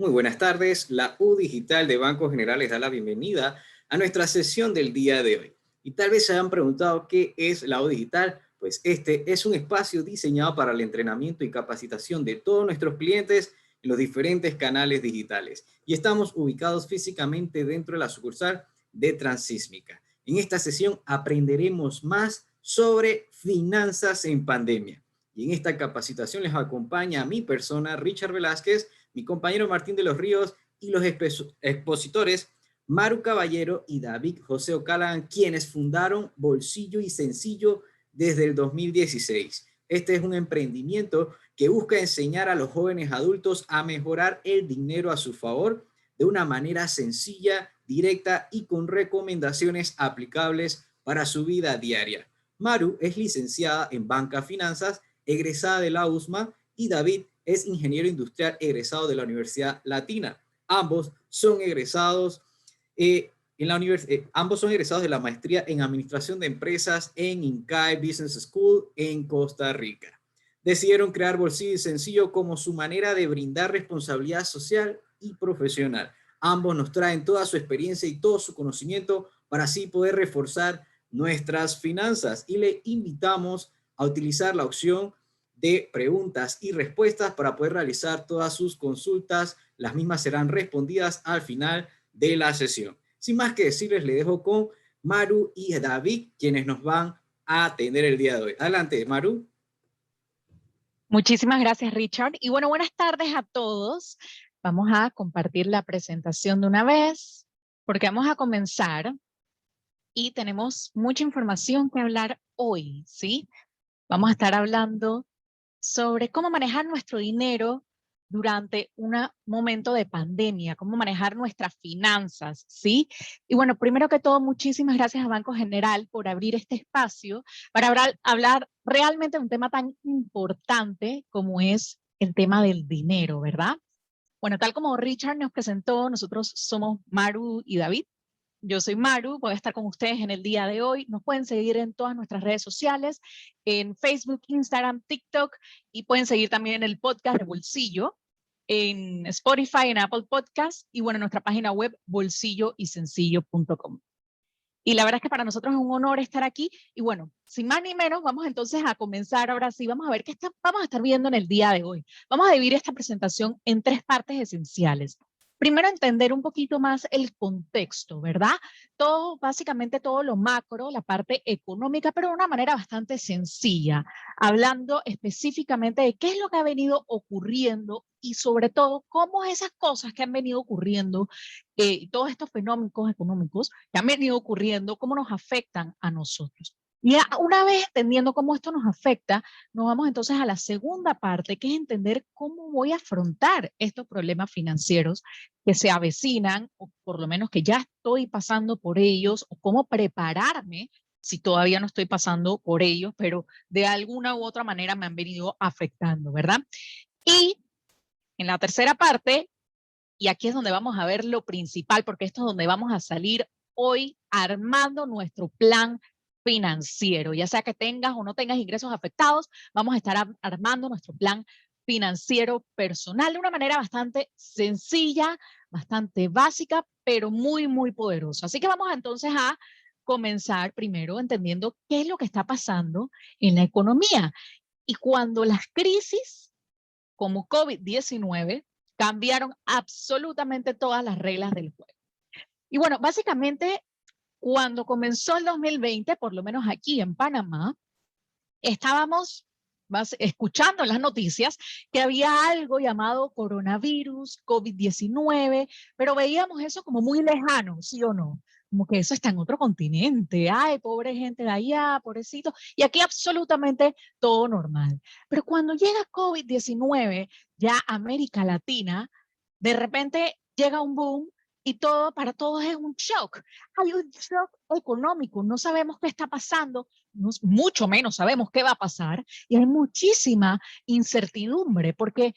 Muy buenas tardes. La U Digital de Banco General les da la bienvenida a nuestra sesión del día de hoy. Y tal vez se hayan preguntado qué es la U Digital. Pues este es un espacio diseñado para el entrenamiento y capacitación de todos nuestros clientes en los diferentes canales digitales. Y estamos ubicados físicamente dentro de la sucursal de Transísmica. En esta sesión aprenderemos más sobre finanzas en pandemia. Y en esta capacitación les acompaña a mi persona, Richard Velázquez, mi compañero Martín de los Ríos y los expositores Maru Caballero y David José O'Callaghan, quienes fundaron Bolsillo y Sencillo desde el 2016. Este es un emprendimiento que busca enseñar a los jóvenes adultos a mejorar el dinero a su favor de una manera sencilla, directa y con recomendaciones aplicables para su vida diaria. Maru es licenciada en Banca Finanzas, egresada de la USMA, y David es ingeniero industrial egresado de la Universidad Latina. Ambos son egresados ambos son egresados de la maestría en Administración de Empresas en INCAE Business School en Costa Rica. Decidieron crear Bolsillo y Sencillo como su manera de brindar responsabilidad social y profesional. Ambos nos traen toda su experiencia y todo su conocimiento para así poder reforzar nuestras finanzas, y le invitamos a utilizar la opción de preguntas y respuestas para poder realizar todas sus consultas. Las mismas serán respondidas al final de la sesión. Sin más que decirles, le dejo con Maru y David, quienes nos van a atender el día de hoy. Adelante, Maru. Muchísimas gracias, Richard. Y bueno, buenas tardes a todos. Vamos a compartir la presentación de una vez, porque vamos a comenzar y tenemos mucha información que hablar hoy, ¿sí? Vamos a estar hablando sobre cómo manejar nuestro dinero durante un momento de pandemia, cómo manejar nuestras finanzas, ¿sí? Y bueno, primero que todo, muchísimas gracias a Banco General por abrir este espacio para hablar realmente de un tema tan importante como es el tema del dinero, ¿verdad? Bueno, tal como Richard nos presentó, nosotros somos Maru y David. Yo soy Maru, voy a estar con ustedes en el día de hoy. Nos pueden seguir en todas nuestras redes sociales, en Facebook, Instagram, TikTok, y pueden seguir también en el podcast de Bolsillo, en Spotify, en Apple Podcasts, y bueno, en nuestra página web bolsilloysencillo.com. Y la verdad es que para nosotros es un honor estar aquí. Y bueno, sin más ni menos, vamos entonces a comenzar ahora sí. Vamos a ver qué vamos a estar viendo en el día de hoy. Vamos a dividir esta presentación en tres partes esenciales. Primero, entender un poquito más el contexto, ¿verdad? Todo, básicamente todo lo macro, la parte económica, pero de una manera bastante sencilla, hablando específicamente de qué es lo que ha venido ocurriendo y sobre todo cómo esas cosas que han venido ocurriendo, todos estos fenómenos económicos que han venido ocurriendo, cómo nos afectan a nosotros. Y una vez entendiendo cómo esto nos afecta, nos vamos entonces a la segunda parte, que es entender cómo voy a afrontar estos problemas financieros que se avecinan, o por lo menos que ya estoy pasando por ellos, o cómo prepararme si todavía no estoy pasando por ellos, pero de alguna u otra manera me han venido afectando, ¿verdad? Y en la tercera parte, y aquí es donde vamos a ver lo principal, porque esto es donde vamos a salir hoy armando nuestro plan financiero. Ya sea que tengas o no tengas ingresos afectados, vamos a estar armando nuestro plan financiero personal de una manera bastante sencilla, bastante básica, pero muy, muy poderosa. Así que vamos entonces a comenzar primero entendiendo qué es lo que está pasando en la economía. Y cuando las crisis como COVID-19 cambiaron absolutamente todas las reglas del juego. Y bueno, básicamente, cuando comenzó el 2020, por lo menos aquí en Panamá, estábamos escuchando en las noticias que había algo llamado coronavirus, COVID-19, pero veíamos eso como muy lejano, ¿sí o no? Como que eso está en otro continente, ay, pobre gente de allá, pobrecito, y aquí absolutamente todo normal. Pero cuando llega COVID-19, ya América Latina, de repente llega un boom y todo, para todos es un shock. Hay un shock económico, no sabemos qué está pasando, mucho menos sabemos qué va a pasar, y hay muchísima incertidumbre porque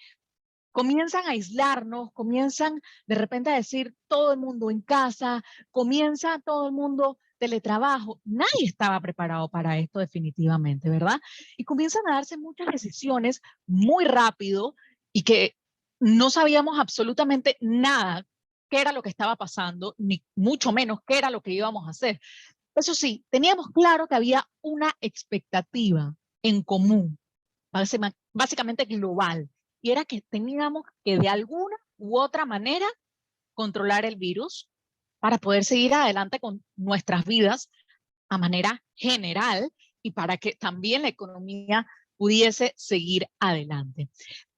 comienzan a aislarnos, comienzan de repente a decir todo el mundo en casa, comienza todo el mundo teletrabajo. Nadie estaba preparado para esto definitivamente, ¿verdad? Y comienzan a darse muchas decisiones muy rápido y que no sabíamos absolutamente nada qué era lo que estaba pasando, ni mucho menos qué era lo que íbamos a hacer. Eso sí, teníamos claro que había una expectativa en común, básicamente global, y era que teníamos que de alguna u otra manera controlar el virus para poder seguir adelante con nuestras vidas a manera general y para que también la economía pudiese seguir adelante.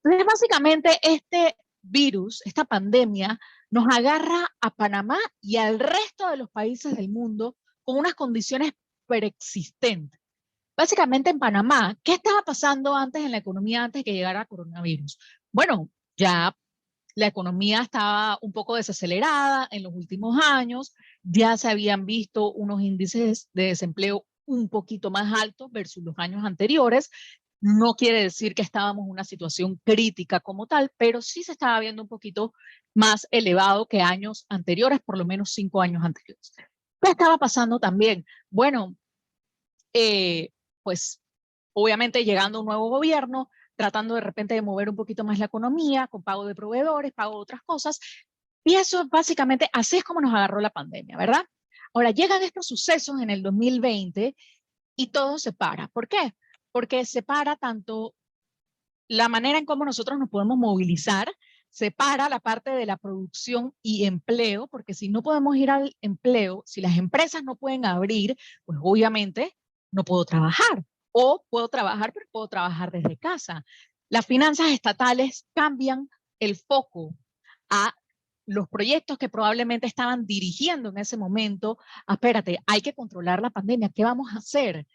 Entonces, básicamente, este virus, esta pandemia, nos agarra a Panamá y al resto de los países del mundo con unas condiciones preexistentes. Básicamente en Panamá, ¿qué estaba pasando antes en la economía antes de que llegara el coronavirus? Bueno, ya la economía estaba un poco desacelerada en los últimos años, ya se habían visto unos índices de desempleo un poquito más altos versus los años anteriores. No quiere decir que estábamos en una situación crítica como tal, pero sí se estaba viendo un poquito más elevado que años anteriores, por lo menos 5 años anteriores. ¿Qué estaba pasando también? Bueno, pues obviamente llegando un nuevo gobierno, tratando de repente de mover un poquito más la economía, con pago de proveedores, pago de otras cosas, y eso básicamente, así es como nos agarró la pandemia, ¿verdad? Ahora, llegan estos sucesos en el 2020 y todo se para. ¿Por qué? Porque se para tanto la manera en cómo nosotros nos podemos movilizar, se para la parte de la producción y empleo, porque si no podemos ir al empleo, si las empresas no pueden abrir, pues obviamente no puedo trabajar. O puedo trabajar, pero puedo trabajar desde casa. Las finanzas estatales cambian el foco a los proyectos que probablemente estaban dirigiendo en ese momento. Espérate, hay que controlar la pandemia. ¿Qué vamos a hacer?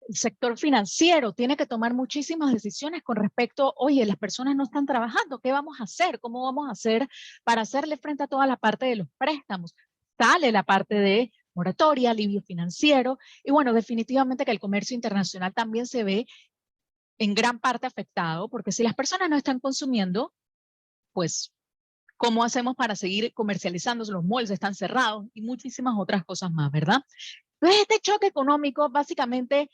El sector financiero tiene que tomar muchísimas decisiones con respecto, oye, las personas no están trabajando, ¿qué vamos a hacer? ¿Cómo vamos a hacer para hacerle frente a toda la parte de los préstamos? Sale la parte de moratoria, alivio financiero, y bueno, definitivamente que el comercio internacional también se ve en gran parte afectado, porque si las personas no están consumiendo, pues, ¿cómo hacemos para seguir comercializando? Los malls están cerrados y muchísimas otras cosas más, ¿verdad? Entonces, este choque económico básicamente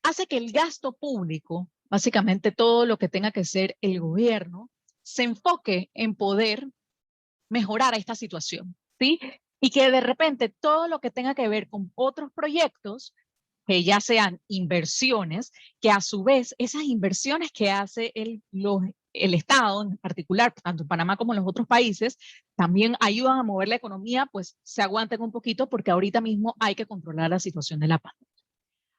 hace que el gasto público, básicamente todo lo que tenga que ser el gobierno, se enfoque en poder mejorar esta situación, ¿sí? Y que de repente todo lo que tenga que ver con otros proyectos, que ya sean inversiones, que a su vez esas inversiones que hace el Estado, en particular, tanto en Panamá como en los otros países, también ayudan a mover la economía, pues se aguanten un poquito porque ahorita mismo hay que controlar la situación de la pandemia.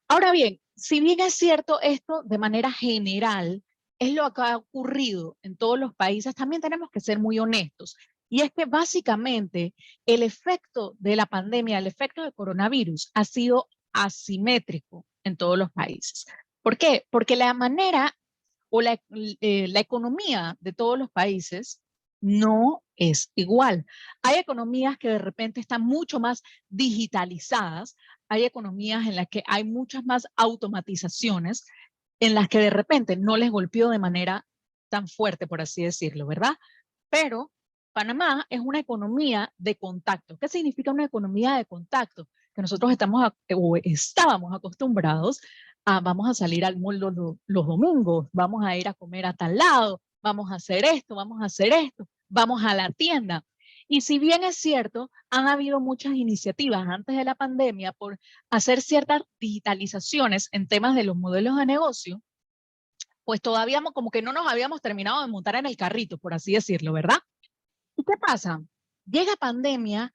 Ahora bien, si bien es cierto esto de manera general, es lo que ha ocurrido en todos los países, también tenemos que ser muy honestos. Y es que básicamente el efecto de la pandemia, el efecto del coronavirus ha sido asimétrico en todos los países. ¿Por qué? Porque la manera o la economía de todos los países no es igual. Hay economías que de repente están mucho más digitalizadas, hay economías en las que hay muchas más automatizaciones, en las que de repente no les golpeó de manera tan fuerte, por así decirlo, ¿verdad? Pero Panamá es una economía de contacto. ¿Qué significa una economía de contacto? Que nosotros estamos o estábamos acostumbrados a vamos a salir al mall los domingos, vamos a ir a comer a tal lado, vamos a hacer esto, vamos a hacer esto, vamos a la tienda. Y si bien es cierto, han habido muchas iniciativas antes de la pandemia por hacer ciertas digitalizaciones en temas de los modelos de negocio, pues todavía como que no nos habíamos terminado de montar en el carrito, por así decirlo, ¿verdad? ¿Y qué pasa? Llega pandemia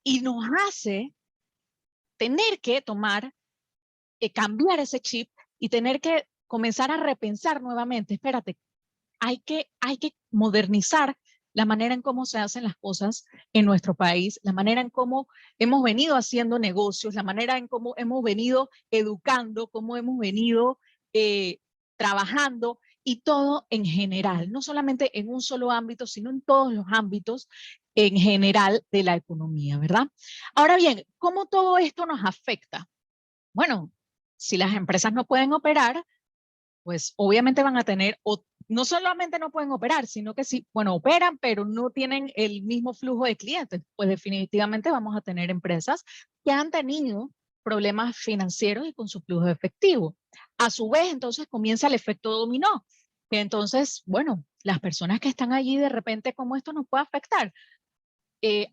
y nos hace tener que cambiar ese chip y tener que comenzar a repensar nuevamente. Espérate, hay que modernizar la manera en cómo se hacen las cosas en nuestro país, la manera en cómo hemos venido haciendo negocios, la manera en cómo hemos venido educando, cómo hemos venido trabajando y todo en general, no solamente en un solo ámbito, sino en todos los ámbitos en general de la economía, ¿verdad? Ahora bien, ¿cómo todo esto nos afecta? Bueno, si las empresas no pueden operar, pues obviamente van a tener, o no solamente no pueden operar, sino que sí, bueno, operan, pero no tienen el mismo flujo de clientes, pues definitivamente vamos a tener empresas que han tenido problemas financieros y con su flujo de efectivo. A su vez, entonces comienza el efecto dominó. Que entonces, bueno, las personas que están allí de repente, ¿cómo esto nos puede afectar?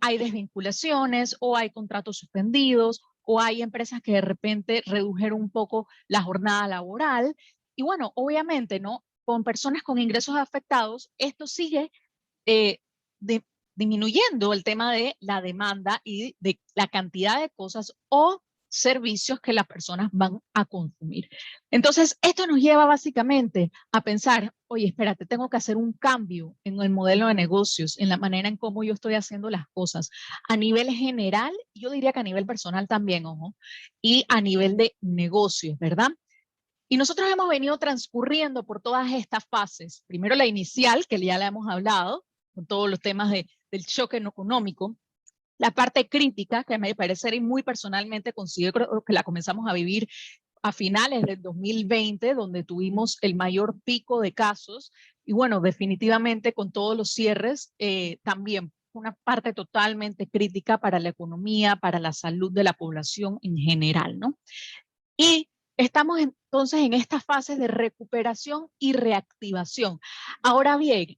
Hay desvinculaciones o hay contratos suspendidos o hay empresas que de repente redujeron un poco la jornada laboral. Y bueno, obviamente, ¿no? Con personas con ingresos afectados, esto sigue eh, de- disminuyendo el tema de la demanda y de la cantidad de cosas o servicios que las personas van a consumir. Entonces, esto nos lleva básicamente a pensar, oye, espérate, tengo que hacer un cambio en el modelo de negocios, en la manera en cómo yo estoy haciendo las cosas. A nivel general, yo diría que a nivel personal también, ojo, y a nivel de negocios, ¿verdad? Y nosotros hemos venido transcurriendo por todas estas fases. Primero la inicial, que ya le hemos hablado, con todos los temas del choque económico. La parte crítica, que a mi parecer y muy personalmente considero que la comenzamos a vivir a finales del 2020, donde tuvimos el mayor pico de casos. Y bueno, definitivamente con todos los cierres, también una parte totalmente crítica para la economía, para la salud de la población en general, ¿no? Y estamos entonces en estas fases de recuperación y reactivación. Ahora bien,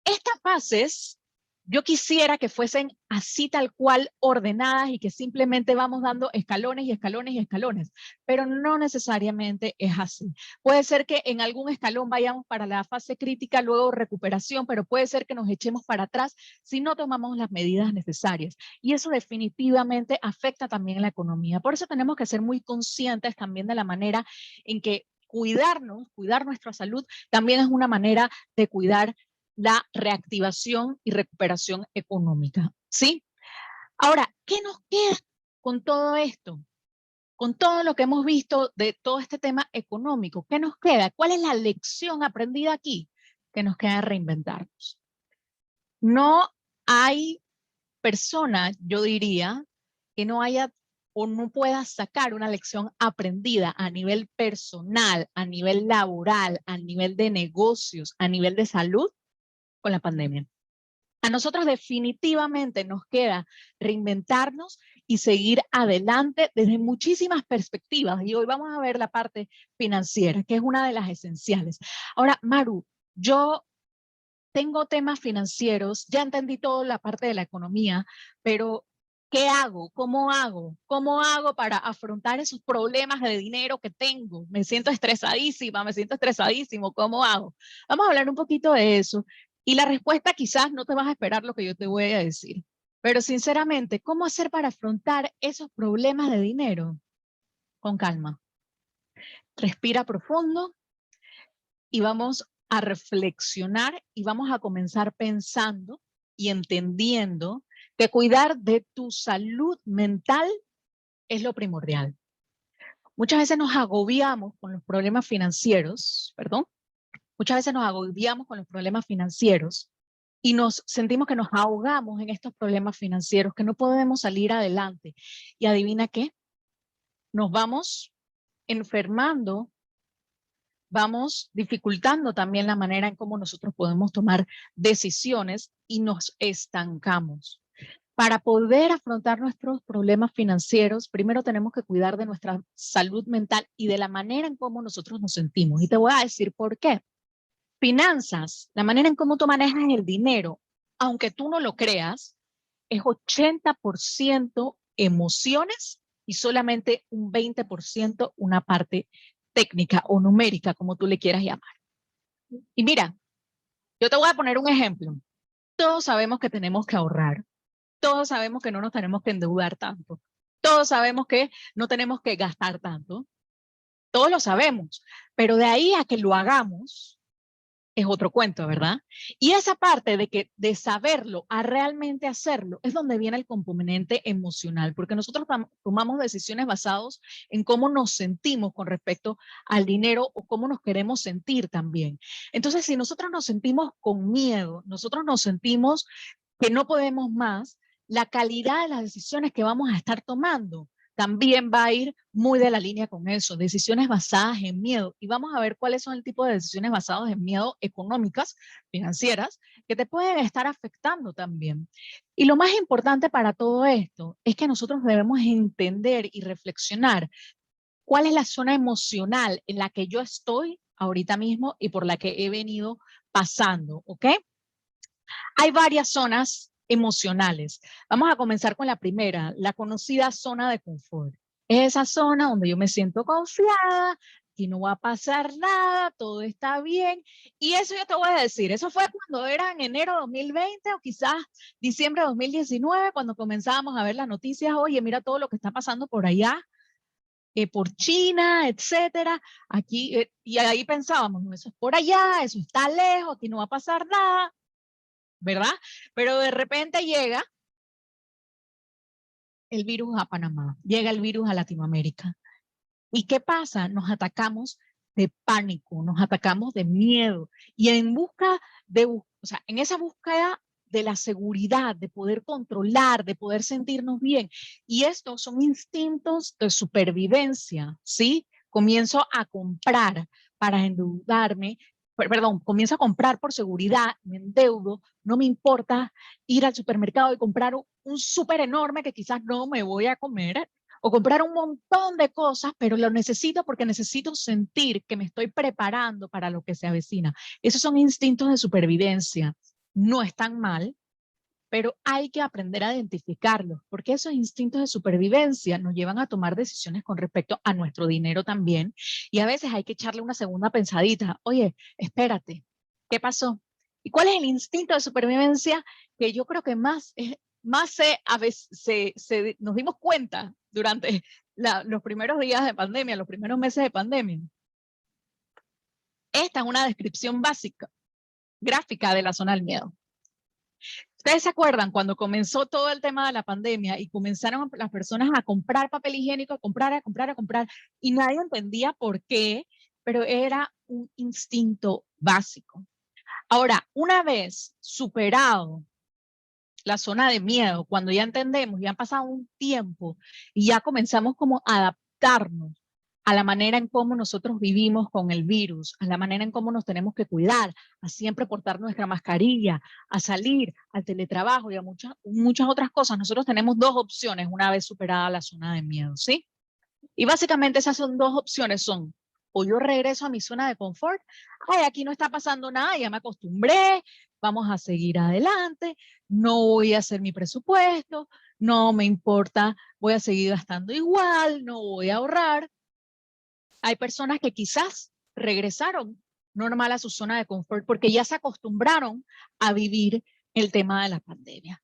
estas fases yo quisiera que fuesen así tal cual ordenadas y que simplemente vamos dando escalones y escalones y escalones, pero no necesariamente es así. Puede ser que en algún escalón vayamos para la fase crítica, luego recuperación, pero puede ser que nos echemos para atrás si no tomamos las medidas necesarias. Y eso definitivamente afecta también la economía. Por eso tenemos que ser muy conscientes también de la manera en que cuidarnos, cuidar nuestra salud, también es una manera de cuidar la reactivación y recuperación económica, ¿sí? Ahora, ¿qué nos queda con todo esto? Con todo lo que hemos visto de todo este tema económico, ¿qué nos queda? ¿Cuál es la lección aprendida aquí? Que nos queda reinventarnos. No hay persona, yo diría, que no haya o no pueda sacar una lección aprendida a nivel personal, a nivel laboral, a nivel de negocios, a nivel de salud con la pandemia. A nosotros definitivamente nos queda reinventarnos y seguir adelante desde muchísimas perspectivas. Y hoy vamos a ver la parte financiera, que es una de las esenciales. Ahora, Maru, yo tengo temas financieros, ya entendí toda la parte de la economía, pero ¿qué hago? ¿Cómo hago? ¿Cómo hago para afrontar esos problemas de dinero que tengo? Me siento estresadísima, me siento estresadísimo, ¿cómo hago? Vamos a hablar un poquito de eso. Y la respuesta quizás no te vas a esperar lo que yo te voy a decir, pero sinceramente, ¿cómo hacer para afrontar esos problemas de dinero? Con calma. Respira profundo y vamos a reflexionar y vamos a comenzar pensando y entendiendo que cuidar de tu salud mental es lo primordial. Muchas veces nos agobiamos con los problemas financieros, perdón, muchas veces nos agobiamos con los problemas financieros y nos sentimos que nos ahogamos en estos problemas financieros, que no podemos salir adelante. Y adivina qué, nos vamos enfermando, vamos dificultando también la manera en cómo nosotros podemos tomar decisiones y nos estancamos. Para poder afrontar nuestros problemas financieros, primero tenemos que cuidar de nuestra salud mental y de la manera en cómo nosotros nos sentimos. Y te voy a decir por qué. Finanzas, la manera en cómo tú manejas el dinero, aunque tú no lo creas, es 80% emociones y solamente un 20% una parte técnica o numérica, como tú le quieras llamar. Y mira, yo te voy a poner un ejemplo. Todos sabemos que tenemos que ahorrar. Todos sabemos que no nos tenemos que endeudar tanto. Todos sabemos que no tenemos que gastar tanto. Todos lo sabemos. Pero de ahí a que lo hagamos, es otro cuento, ¿verdad? Y esa parte de saberlo a realmente hacerlo es donde viene el componente emocional, porque nosotros tomamos decisiones basadas en cómo nos sentimos con respecto al dinero o cómo nos queremos sentir también. Entonces, si nosotros nos sentimos con miedo, nosotros nos sentimos que no podemos más, la calidad de las decisiones que vamos a estar tomando también va a ir muy de la línea con eso, decisiones basadas en miedo. Y vamos a ver cuáles son el tipo de decisiones basadas en miedo económicas, financieras, que te pueden estar afectando también. Y lo más importante para todo esto es que nosotros debemos entender y reflexionar cuál es la zona emocional en la que yo estoy ahorita mismo y por la que he venido pasando, ¿ok? Hay varias zonas emocionales. Vamos a comenzar con la primera, la conocida zona de confort. Es esa zona donde yo me siento confiada, aquí no va a pasar nada, todo está bien. Y eso yo te voy a decir, eso fue cuando era en enero de 2020 o quizás diciembre de 2019, cuando comenzábamos a ver las noticias, oye, mira todo lo que está pasando por allá, por China, etcétera. Aquí, y ahí pensábamos, no, eso es por allá, eso está lejos, aquí no va a pasar nada, ¿verdad? Pero de repente llega el virus a Panamá, llega el virus a Latinoamérica. ¿Y qué pasa? Nos atacamos de pánico, nos atacamos de miedo y en busca de, o sea, en esa búsqueda de la seguridad, de poder controlar, de poder sentirnos bien. Y estos son instintos de supervivencia, ¿sí? Comienzo a comprar para endeudarme, perdón, comienzo a comprar por seguridad, me endeudo, no me importa ir al supermercado y comprar un súper enorme que quizás no me voy a comer, o comprar un montón de cosas, pero lo necesito porque necesito sentir que me estoy preparando para lo que se avecina. Esos son instintos de supervivencia. No están mal, pero hay que aprender a identificarlos, porque esos instintos de supervivencia nos llevan a tomar decisiones con respecto a nuestro dinero también, y a veces hay que echarle una segunda pensadita. Oye, espérate, ¿qué pasó? ¿Y cuál es el instinto de supervivencia que yo creo que más a veces nos dimos cuenta durante los primeros días de pandemia, los primeros meses de pandemia? Esta es una descripción básica, gráfica de la zona del miedo. ¿Ustedes se acuerdan cuando comenzó todo el tema de la pandemia y comenzaron las personas a comprar papel higiénico, a comprar, a comprar, a comprar, y nadie entendía por qué, pero era un instinto básico? Ahora, una vez superado la zona de miedo, cuando ya entendemos, ya ha pasado un tiempo y ya comenzamos como a adaptarnos a la manera en cómo nosotros vivimos con el virus, a la manera en cómo nos tenemos que cuidar, a siempre portar nuestra mascarilla, a salir, al teletrabajo y a muchas otras cosas. Nosotros tenemos dos opciones una vez superada la zona de miedo, ¿sí? Y básicamente esas son dos opciones, son o yo regreso a mi zona de confort, ay, aquí no está pasando nada, ya me acostumbré, vamos a seguir adelante, no voy a hacer mi presupuesto, no me importa, voy a seguir gastando igual, no voy a ahorrar. Hay personas que quizás regresaron normal a su zona de confort porque ya se acostumbraron a vivir el tema de la pandemia.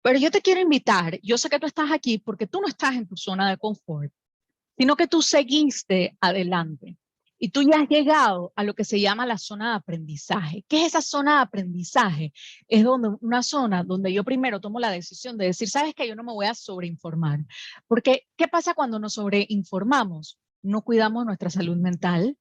Pero yo te quiero invitar, yo sé que tú estás aquí porque tú no estás en tu zona de confort, sino que tú seguiste adelante y tú ya has llegado a lo que se llama la zona de aprendizaje. ¿Qué es esa zona de aprendizaje? Es una zona donde yo primero tomo la decisión de decir, ¿sabes qué? Yo no me voy a sobreinformar. Porque, ¿qué pasa cuando nos sobreinformamos? No cuidamos nuestra salud mental,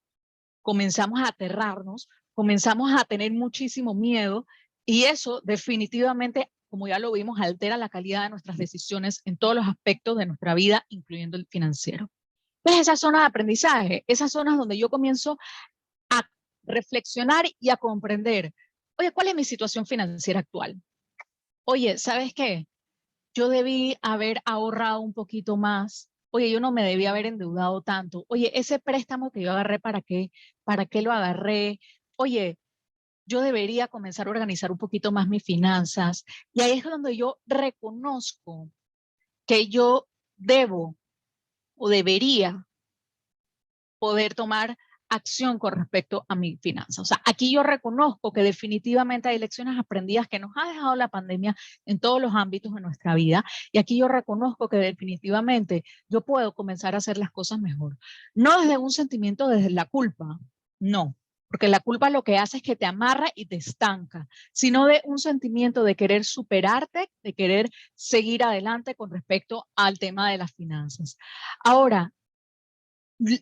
comenzamos a aterrarnos, comenzamos a tener muchísimo miedo y eso definitivamente, como ya lo vimos, altera la calidad de nuestras decisiones en todos los aspectos de nuestra vida, incluyendo el financiero. Pues esa zona de aprendizaje, esas zonas donde yo comienzo a reflexionar y a comprender, oye, ¿cuál es mi situación financiera actual? Oye, ¿sabes qué? Yo debí haber ahorrado un poquito más. Oye, yo no me debía haber endeudado tanto. Oye, ese préstamo que yo agarré, ¿para qué? ¿Para qué lo agarré? Oye, yo debería comenzar a organizar un poquito más mis finanzas. Y ahí es donde yo reconozco que yo debo o debería poder tomar acción con respecto a mi finanza. O sea, aquí yo reconozco que definitivamente hay lecciones aprendidas que nos ha dejado la pandemia en todos los ámbitos de nuestra vida. Y aquí yo reconozco que definitivamente yo puedo comenzar a hacer las cosas mejor. No desde un sentimiento desde la culpa, no. Porque la culpa lo que hace es que te amarra y te estanca, sino de un sentimiento de querer superarte, de querer seguir adelante con respecto al tema de las finanzas. Ahora,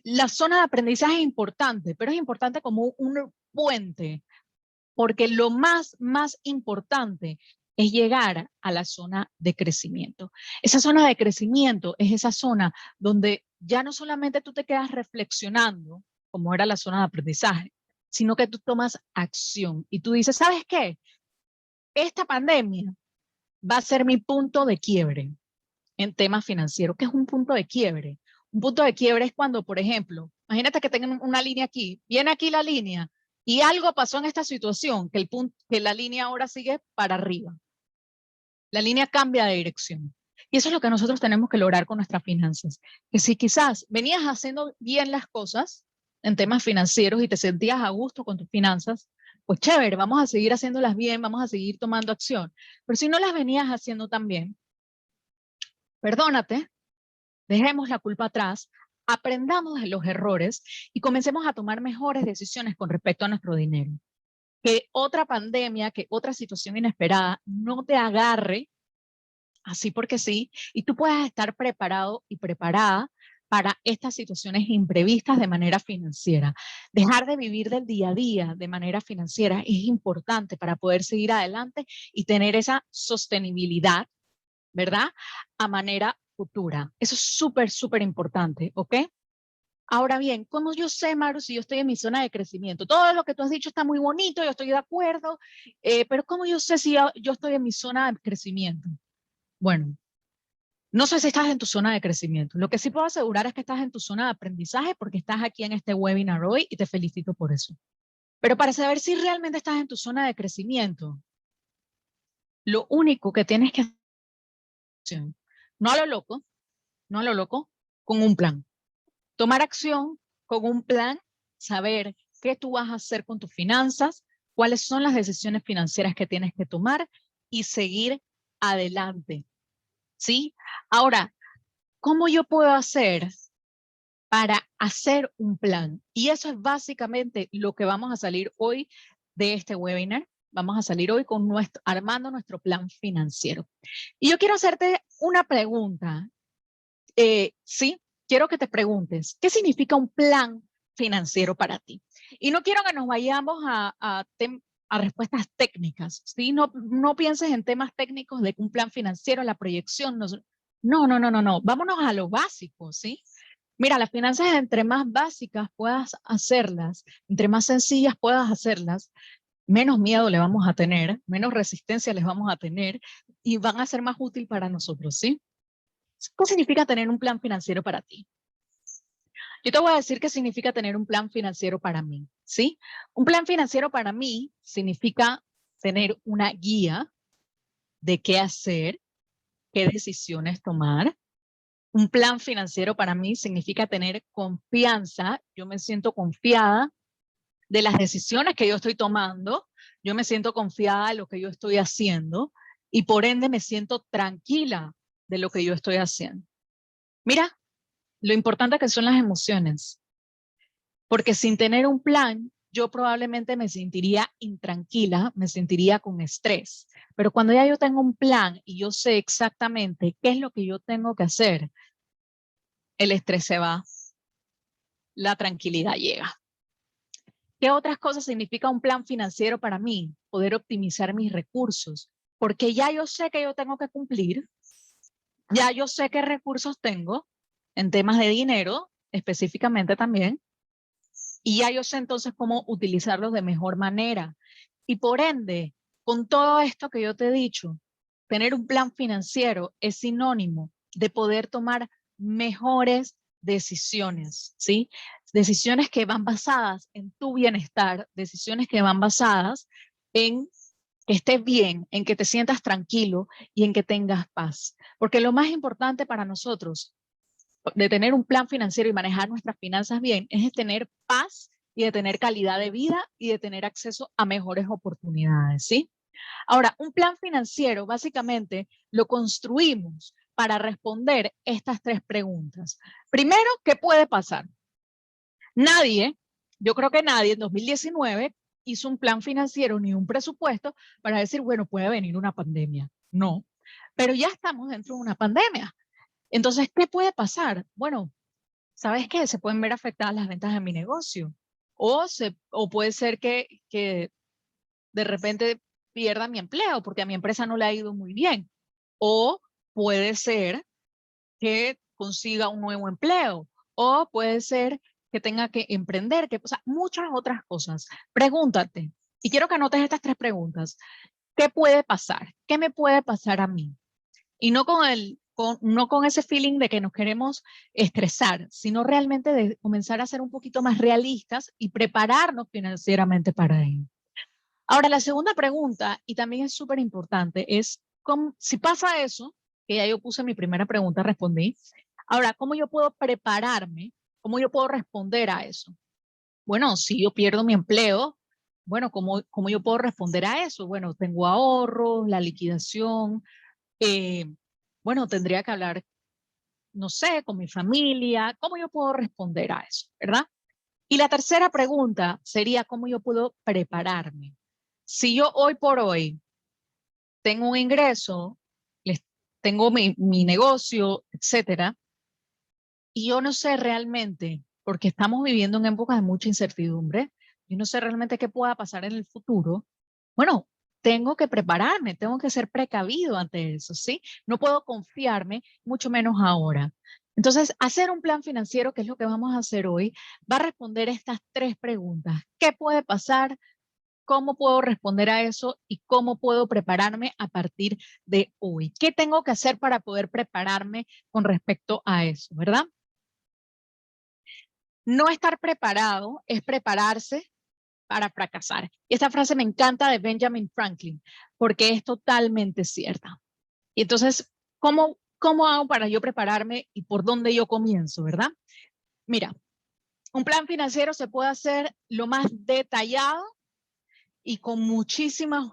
la zona de aprendizaje es importante, pero es importante como un puente, porque lo más importante es llegar a la zona de crecimiento. Esa zona de crecimiento es esa zona donde ya no solamente tú te quedas reflexionando, como era la zona de aprendizaje, sino que tú tomas acción y tú dices, ¿sabes qué? Esta pandemia va a ser mi punto de quiebre en temas financieros. ¿Qué es un punto de quiebre? Un punto de quiebre es cuando, por ejemplo, imagínate que tengan una línea aquí, viene aquí la línea y algo pasó en esta situación, que la línea ahora sigue para arriba. La línea cambia de dirección. Y eso es lo que nosotros tenemos que lograr con nuestras finanzas. Que si quizás venías haciendo bien las cosas en temas financieros y te sentías a gusto con tus finanzas, pues chévere, vamos a seguir haciéndolas bien, vamos a seguir tomando acción. Pero si no las venías haciendo tan bien, perdónate, dejemos la culpa atrás, aprendamos de los errores y comencemos a tomar mejores decisiones con respecto a nuestro dinero. Que otra pandemia, que otra situación inesperada no te agarre así porque sí, y tú puedas estar preparado y preparada para estas situaciones imprevistas de manera financiera. Dejar de vivir del día a día de manera financiera es importante para poder seguir adelante y tener esa sostenibilidad, ¿verdad? A manera futura. Eso es súper, súper importante, ¿ok? Ahora bien, ¿cómo yo sé, Maru, si yo estoy en mi zona de crecimiento? Todo lo que tú has dicho está muy bonito, yo estoy de acuerdo, pero ¿cómo yo sé si yo estoy en mi zona de crecimiento? Bueno, no sé si estás en tu zona de crecimiento. Lo que sí puedo asegurar es que estás en tu zona de aprendizaje porque estás aquí en este webinar hoy y te felicito por eso. Pero para saber si realmente estás en tu zona de crecimiento, lo único que tienes que hacer, no a lo loco, no a lo loco, con un plan. Tomar acción con un plan, saber qué tú vas a hacer con tus finanzas, cuáles son las decisiones financieras que tienes que tomar y seguir adelante. ¿Sí? Ahora, ¿cómo yo puedo hacer para hacer un plan? Y eso es básicamente lo que vamos a salir hoy de este webinar. Vamos a salir hoy con armando nuestro plan financiero. Y yo quiero hacerte una pregunta. Sí, quiero que te preguntes, ¿qué significa un plan financiero para ti? Y no quiero que nos vayamos a respuestas técnicas, ¿sí? No pienses en temas técnicos de un plan financiero, la proyección. No. Vámonos a lo básico, ¿sí? Mira, las finanzas, entre más básicas puedas hacerlas, entre más sencillas puedas hacerlas, menos miedo le vamos a tener, menos resistencia les vamos a tener y van a ser más útil para nosotros, ¿sí? ¿Qué significa tener un plan financiero para ti? Yo te voy a decir qué significa tener un plan financiero para mí, ¿sí? Un plan financiero para mí significa tener una guía de qué hacer, qué decisiones tomar. Un plan financiero para mí significa tener confianza. Yo me siento confiada de las decisiones que yo estoy tomando. Yo me siento confiada de lo que yo estoy haciendo y por ende me siento tranquila de lo que yo estoy haciendo. Mira, lo importante que son las emociones, porque sin tener un plan, yo probablemente me sentiría intranquila, me sentiría con estrés. Pero cuando ya yo tengo un plan y yo sé exactamente qué es lo que yo tengo que hacer, el estrés se va, la tranquilidad llega. ¿Qué otras cosas significa un plan financiero para mí? Poder optimizar mis recursos, porque ya yo sé que yo tengo que cumplir, ya yo sé qué recursos tengo en temas de dinero, específicamente también, y ya yo sé entonces cómo utilizarlos de mejor manera. Y por ende, con todo esto que yo te he dicho, tener un plan financiero es sinónimo de poder tomar mejores decisiones, ¿sí? Decisiones que van basadas en tu bienestar, decisiones que van basadas en que estés bien, en que te sientas tranquilo y en que tengas paz. Porque lo más importante para nosotros de tener un plan financiero y manejar nuestras finanzas bien es de tener paz y de tener calidad de vida y de tener acceso a mejores oportunidades, ¿sí? Ahora, un plan financiero básicamente lo construimos para responder estas tres preguntas. Primero, ¿qué puede pasar? Nadie, yo creo que nadie en 2019 hizo un plan financiero ni un presupuesto para decir, bueno, puede venir una pandemia. No, pero ya estamos dentro de una pandemia. Entonces, ¿qué puede pasar? Bueno, ¿sabes qué? Se pueden ver afectadas las ventas de mi negocio. O puede ser que de repente pierda mi empleo porque a mi empresa no le ha ido muy bien. O puede ser que consiga un nuevo empleo. O puede ser que tenga que emprender, o sea, muchas otras cosas. Pregúntate, y quiero que anotes estas tres preguntas. ¿Qué puede pasar? ¿Qué me puede pasar a mí? Y no con no con ese feeling de que nos queremos estresar, sino realmente de comenzar a ser un poquito más realistas y prepararnos financieramente para ello. Ahora, la segunda pregunta, y también es súper importante, es si pasa eso, que ya yo puse mi primera pregunta, respondí, ahora, ¿cómo yo puedo prepararme? ¿Cómo yo puedo responder a eso? Bueno, si yo pierdo mi empleo, bueno, ¿cómo yo puedo responder a eso? Bueno, tengo ahorros, la liquidación, eh, bueno, tendría que hablar, no sé, con mi familia, ¿cómo yo puedo responder a eso? ¿Verdad? Y la tercera pregunta sería, ¿cómo yo puedo prepararme? Si yo hoy por hoy tengo un ingreso, tengo mi negocio, etcétera, y yo no sé realmente, porque estamos viviendo en épocas de mucha incertidumbre, yo no sé realmente qué pueda pasar en el futuro, bueno, tengo que prepararme, tengo que ser precavido ante eso, ¿sí? No puedo confiarme, mucho menos ahora. Entonces, hacer un plan financiero, que es lo que vamos a hacer hoy, va a responder estas tres preguntas. ¿Qué puede pasar? ¿Cómo puedo responder a eso? ¿Y cómo puedo prepararme a partir de hoy? ¿Qué tengo que hacer para poder prepararme con respecto a eso, verdad? No estar preparado es prepararse para fracasar. Y esta frase me encanta de Benjamin Franklin, porque es totalmente cierta. Y entonces, ¿cómo hago para yo prepararme y por dónde yo comienzo, verdad? Mira, un plan financiero se puede hacer lo más detallado y con muchísimas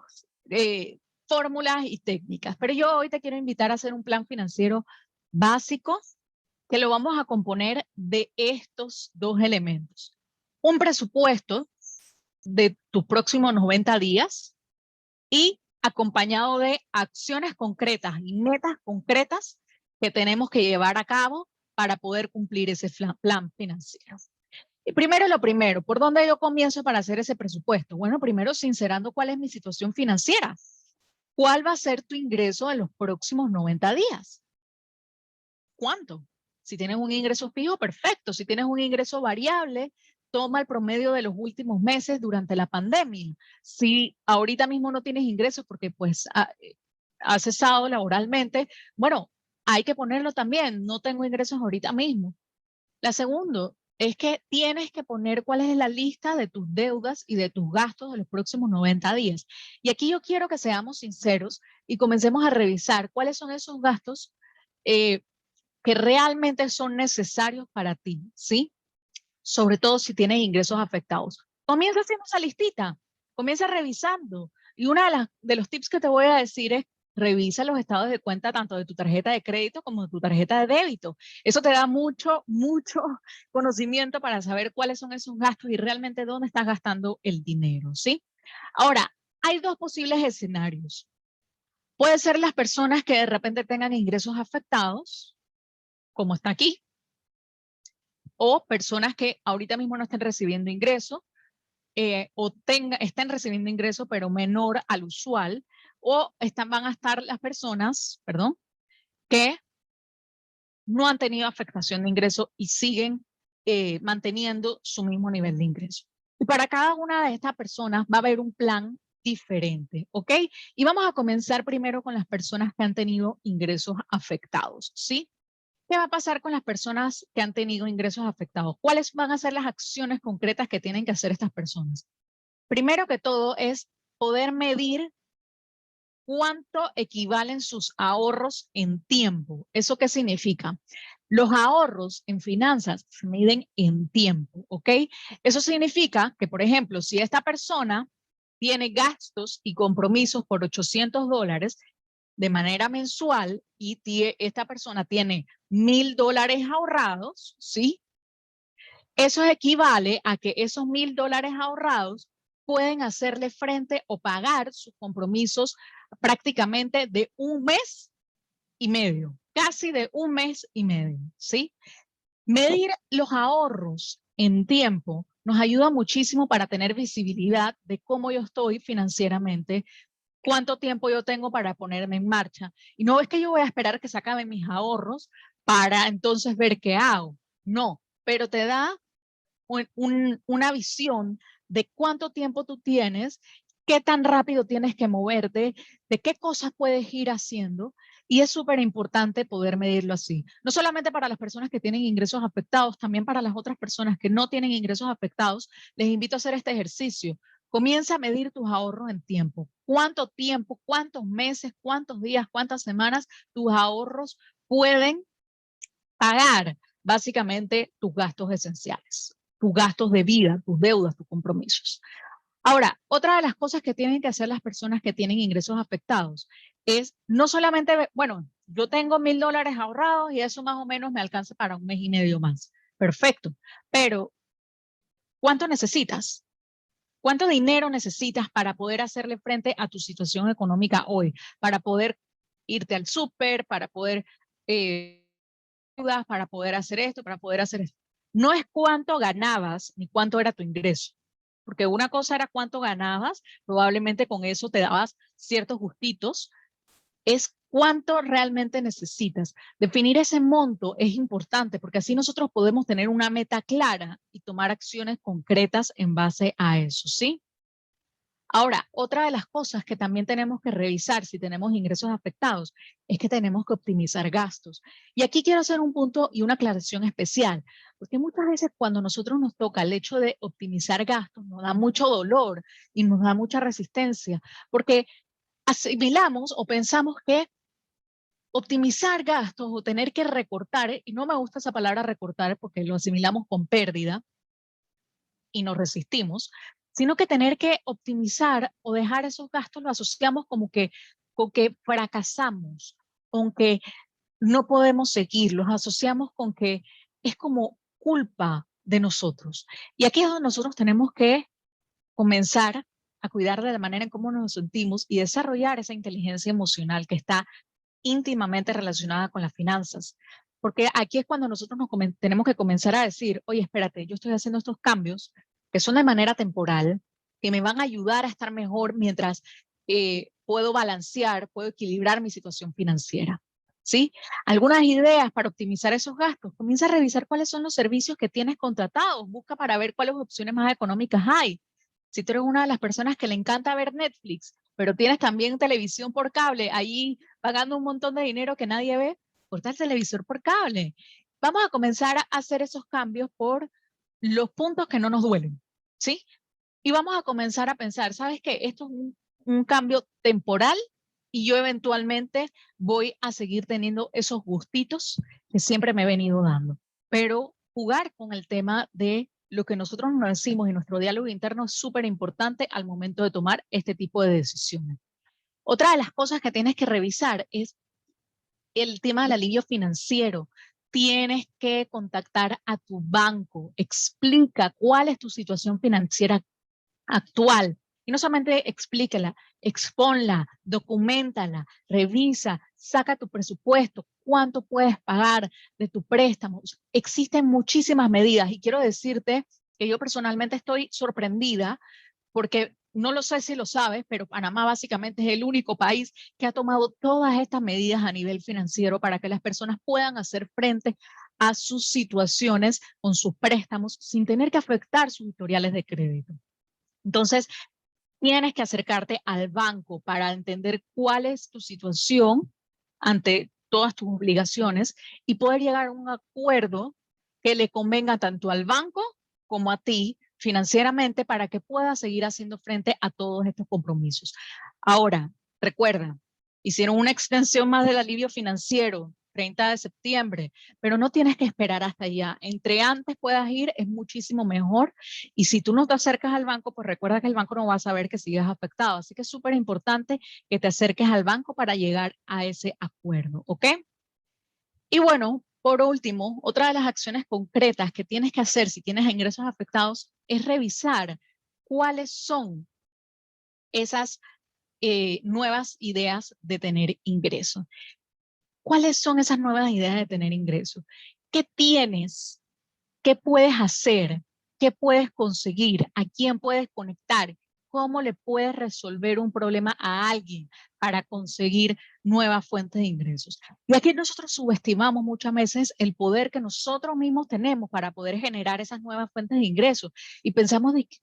fórmulas y técnicas. Pero yo hoy te quiero invitar a hacer un plan financiero básico que lo vamos a componer de estos dos elementos. Un presupuesto de tus próximos 90 días y acompañado de acciones concretas y metas concretas que tenemos que llevar a cabo para poder cumplir ese plan financiero. Y primero lo primero, ¿por dónde yo comienzo para hacer ese presupuesto? Bueno, primero sincerando cuál es mi situación financiera. ¿Cuál va a ser tu ingreso en los próximos 90 días? ¿Cuánto? Si tienes un ingreso fijo, perfecto. Si tienes un ingreso variable, toma el promedio de los últimos meses durante la pandemia. Si ahorita mismo no tienes ingresos porque pues has cesado laboralmente, bueno, hay que ponerlo también. No tengo ingresos ahorita mismo. La segunda es que tienes que poner cuál es la lista de tus deudas y de tus gastos de los próximos 90 días. Y aquí yo quiero que seamos sinceros y comencemos a revisar cuáles son esos gastos que realmente son necesarios para ti, ¿sí? Sobre todo si tienes ingresos afectados. Comienza haciendo esa listita, comienza revisando. Y uno de los tips que te voy a decir es revisa los estados de cuenta tanto de tu tarjeta de crédito como de tu tarjeta de débito. Eso te da mucho conocimiento para saber cuáles son esos gastos y realmente dónde estás gastando el dinero, ¿sí? Ahora, hay dos posibles escenarios. Puede ser las personas que de repente tengan ingresos afectados, como está aquí, o personas que ahorita mismo no estén recibiendo ingresos, o estén recibiendo ingresos pero menor al usual, o van a estar las personas, perdón, que no han tenido afectación de ingreso y siguen manteniendo su mismo nivel de ingreso. Y para cada una de estas personas va a haber un plan diferente, ¿ok? Y vamos a comenzar primero con las personas que han tenido ingresos afectados, ¿sí? ¿Qué va a pasar con las personas que han tenido ingresos afectados? ¿Cuáles van a ser las acciones concretas que tienen que hacer estas personas? Primero que todo es poder medir cuánto equivalen sus ahorros en tiempo. ¿Eso qué significa? Los ahorros en finanzas se miden en tiempo, ¿ok? Eso significa que, por ejemplo, si esta persona tiene gastos y compromisos por $800 de manera mensual y esta persona tiene $1,000 ahorrados, ¿sí? Eso equivale a que esos $1,000 ahorrados pueden hacerle frente o pagar sus compromisos prácticamente de un mes y medio, casi de un mes y medio, ¿sí? Medir los ahorros en tiempo nos ayuda muchísimo para tener visibilidad de cómo yo estoy financieramente, cuánto tiempo yo tengo para ponerme en marcha. Y no es que yo voy a esperar que se acaben mis ahorros para entonces ver qué hago. No, pero te da una visión de cuánto tiempo tú tienes, qué tan rápido tienes que moverte, de qué cosas puedes ir haciendo Y es súper importante poder medirlo así. No solamente para las personas que tienen ingresos afectados, también para las otras personas que no tienen ingresos afectados, les invito a hacer este ejercicio. Comienza a medir tus ahorros en tiempo. ¿Cuánto tiempo, cuántos meses, cuántos días, cuántas semanas tus ahorros pueden pagar básicamente tus gastos esenciales, tus gastos de vida, tus deudas, tus compromisos? Ahora, otra de las cosas que tienen que hacer las personas que tienen ingresos afectados es no solamente, bueno, yo tengo $1000 ahorrados y eso más o menos me alcanza para un mes y medio más. Perfecto, pero ¿cuánto necesitas? ¿Cuánto dinero necesitas para poder hacerle frente a tu situación económica hoy? Para poder irte al súper, para poder para poder hacer esto, para poder hacer esto. No es cuánto ganabas ni cuánto era tu ingreso, porque una cosa era cuánto ganabas, probablemente con eso te dabas ciertos gustitos, es cuánto realmente necesitas. Definir ese monto es importante porque así nosotros podemos tener una meta clara y tomar acciones concretas en base a eso, ¿sí? Ahora, otra de las cosas que también tenemos que revisar si tenemos ingresos afectados es que tenemos que optimizar gastos. Y aquí quiero hacer un punto y una aclaración especial, porque muchas veces cuando nosotros nos toca el hecho de optimizar gastos, nos da mucho dolor y nos da mucha resistencia, porque asimilamos o pensamos que optimizar gastos o tener que recortar, y no me gusta esa palabra recortar porque lo asimilamos con pérdida y nos resistimos, sino que tener que optimizar o dejar esos gastos lo asociamos como que con que fracasamos, con que no podemos seguir, los asociamos con que es como culpa de nosotros. Y aquí es donde nosotros tenemos que comenzar a cuidar de la manera en cómo nos sentimos y desarrollar esa inteligencia emocional que está íntimamente relacionada con las finanzas. Porque aquí es cuando nosotros tenemos que comenzar a decir, oye, espérate, yo estoy haciendo estos cambios que son de manera temporal, que me van a ayudar a estar mejor mientras puedo balancear, puedo equilibrar mi situación financiera. ¿Sí? Algunas ideas para optimizar esos gastos. Comienza a revisar cuáles son los servicios que tienes contratados. Busca para ver cuáles opciones más económicas hay. Si tú eres una de las personas que le encanta ver Netflix, pero tienes también televisión por cable, ahí pagando un montón de dinero que nadie ve, corta el televisor por cable. Vamos a comenzar a hacer esos cambios por los puntos que no nos duelen, ¿sí? Y vamos a comenzar a pensar, ¿sabes qué? Esto es un cambio temporal y yo eventualmente voy a seguir teniendo esos gustitos que siempre me he venido dando. Pero jugar con el tema de lo que nosotros nos decimos y nuestro diálogo interno es súper importante al momento de tomar este tipo de decisiones. Otra de las cosas que tienes que revisar es el tema del alivio financiero. Tienes que contactar a tu banco, explica cuál es tu situación financiera actual. Y no solamente explíquela, expónla, documentala, revisa, saca tu presupuesto, cuánto puedes pagar de tu préstamo. Existen muchísimas medidas y quiero decirte que yo personalmente estoy sorprendida porque no lo sé si lo sabes, pero Panamá básicamente es el único país que ha tomado todas estas medidas a nivel financiero para que las personas puedan hacer frente a sus situaciones con sus préstamos sin tener que afectar sus historiales de crédito. Entonces, tienes que acercarte al banco para entender cuál es tu situación ante todas tus obligaciones y poder llegar a un acuerdo que le convenga tanto al banco como a ti financieramente para que puedas seguir haciendo frente a todos estos compromisos. Ahora, recuerda, hicieron una extensión más del alivio financiero, 30 de septiembre, pero no tienes que esperar hasta allá. Entre antes puedas ir es muchísimo mejor y si tú no te acercas al banco, pues recuerda que el banco no va a saber que sigues afectado. Así que es súper importante que te acerques al banco para llegar a ese acuerdo, ¿ok? Y bueno, por último, otra de las acciones concretas que tienes que hacer si tienes ingresos afectados es revisar cuáles son esas nuevas ideas de tener ingresos. ¿Cuáles son esas nuevas ideas de tener ingresos? ¿Qué tienes? ¿Qué puedes hacer? ¿Qué puedes conseguir? ¿A quién puedes conectar? ¿Cómo le puedes resolver un problema a alguien para conseguir nuevas fuentes de ingresos? Y aquí nosotros subestimamos muchas veces el poder que nosotros mismos tenemos para poder generar esas nuevas fuentes de ingresos. Y pensamos de que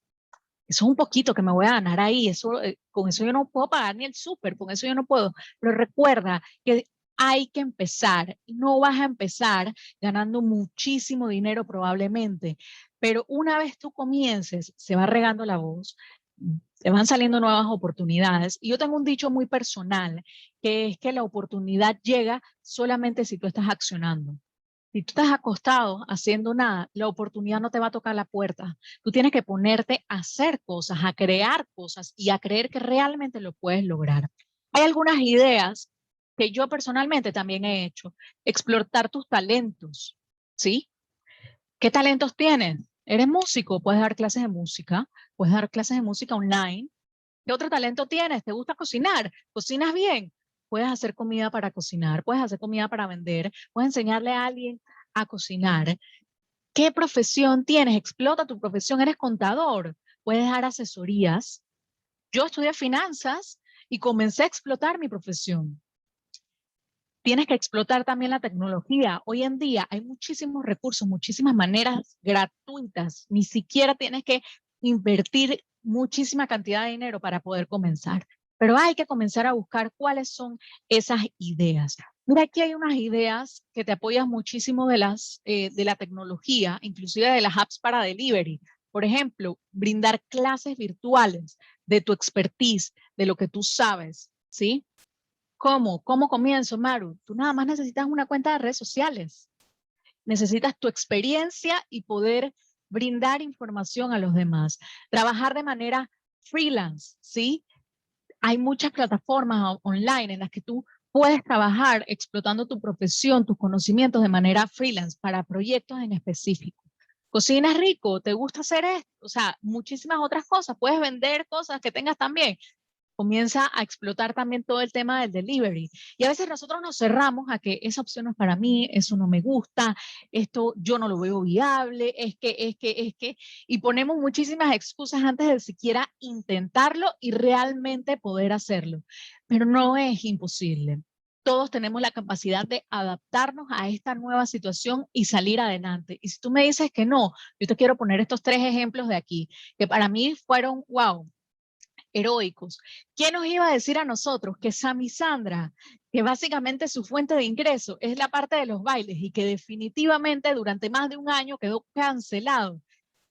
eso es un poquito que me voy a ganar ahí, eso, con eso yo no puedo pagar ni el súper, con eso yo no puedo. Pero recuerda que hay que empezar. No vas a empezar ganando muchísimo dinero probablemente, pero una vez tú comiences, se va regando la voz, se van saliendo nuevas oportunidades. Y yo tengo un dicho muy personal, que es que la oportunidad llega solamente si tú estás accionando. Si tú estás acostado haciendo nada, la oportunidad no te va a tocar la puerta. Tú tienes que ponerte a hacer cosas, a crear cosas y a creer que realmente lo puedes lograr. Hay algunas ideas que yo personalmente también he hecho. Explotar tus talentos, ¿sí? ¿Qué talentos tienes? ¿Eres músico? Puedes dar clases de música, puedes dar clases de música online. ¿Qué otro talento tienes? ¿Te gusta cocinar? ¿Cocinas bien? Puedes hacer comida para cocinar, puedes hacer comida para vender, puedes enseñarle a alguien a cocinar. ¿Qué profesión tienes? Explota tu profesión, eres contador, puedes dar asesorías. Yo estudié finanzas y comencé a explotar mi profesión. Tienes que explotar también la tecnología. Hoy en día hay muchísimos recursos, muchísimas maneras gratuitas. Ni siquiera tienes que invertir muchísima cantidad de dinero para poder comenzar. Pero hay que comenzar a buscar cuáles son esas ideas. Mira, aquí hay unas ideas que te apoyan muchísimo de la tecnología, inclusive de las apps para delivery. Por ejemplo, brindar clases virtuales de tu expertise, de lo que tú sabes, ¿sí? ¿Cómo? ¿Cómo comienzo, Maru? Tú nada más necesitas una cuenta de redes sociales. Necesitas tu experiencia y poder brindar información a los demás. Trabajar de manera freelance, ¿sí? Hay muchas plataformas online en las que tú puedes trabajar explotando tu profesión, tus conocimientos de manera freelance para proyectos en específico. ¿Cocinas rico? ¿Te gusta hacer esto? O sea, muchísimas otras cosas. Puedes vender cosas que tengas también. Comienza a explotar también todo el tema del delivery. Y a veces nosotros nos cerramos a que esa opción no es para mí, eso no me gusta, esto yo no lo veo viable, y ponemos muchísimas excusas antes de siquiera intentarlo y realmente poder hacerlo. Pero no es imposible. Todos tenemos la capacidad de adaptarnos a esta nueva situación y salir adelante. Y si tú me dices que no, yo te quiero poner estos 3 ejemplos de aquí, que para mí fueron, wow, heroicos. ¿Quién nos iba a decir a nosotros que Sam y Sandra, que básicamente su fuente de ingreso es la parte de los bailes y que definitivamente durante más de un año quedó cancelado?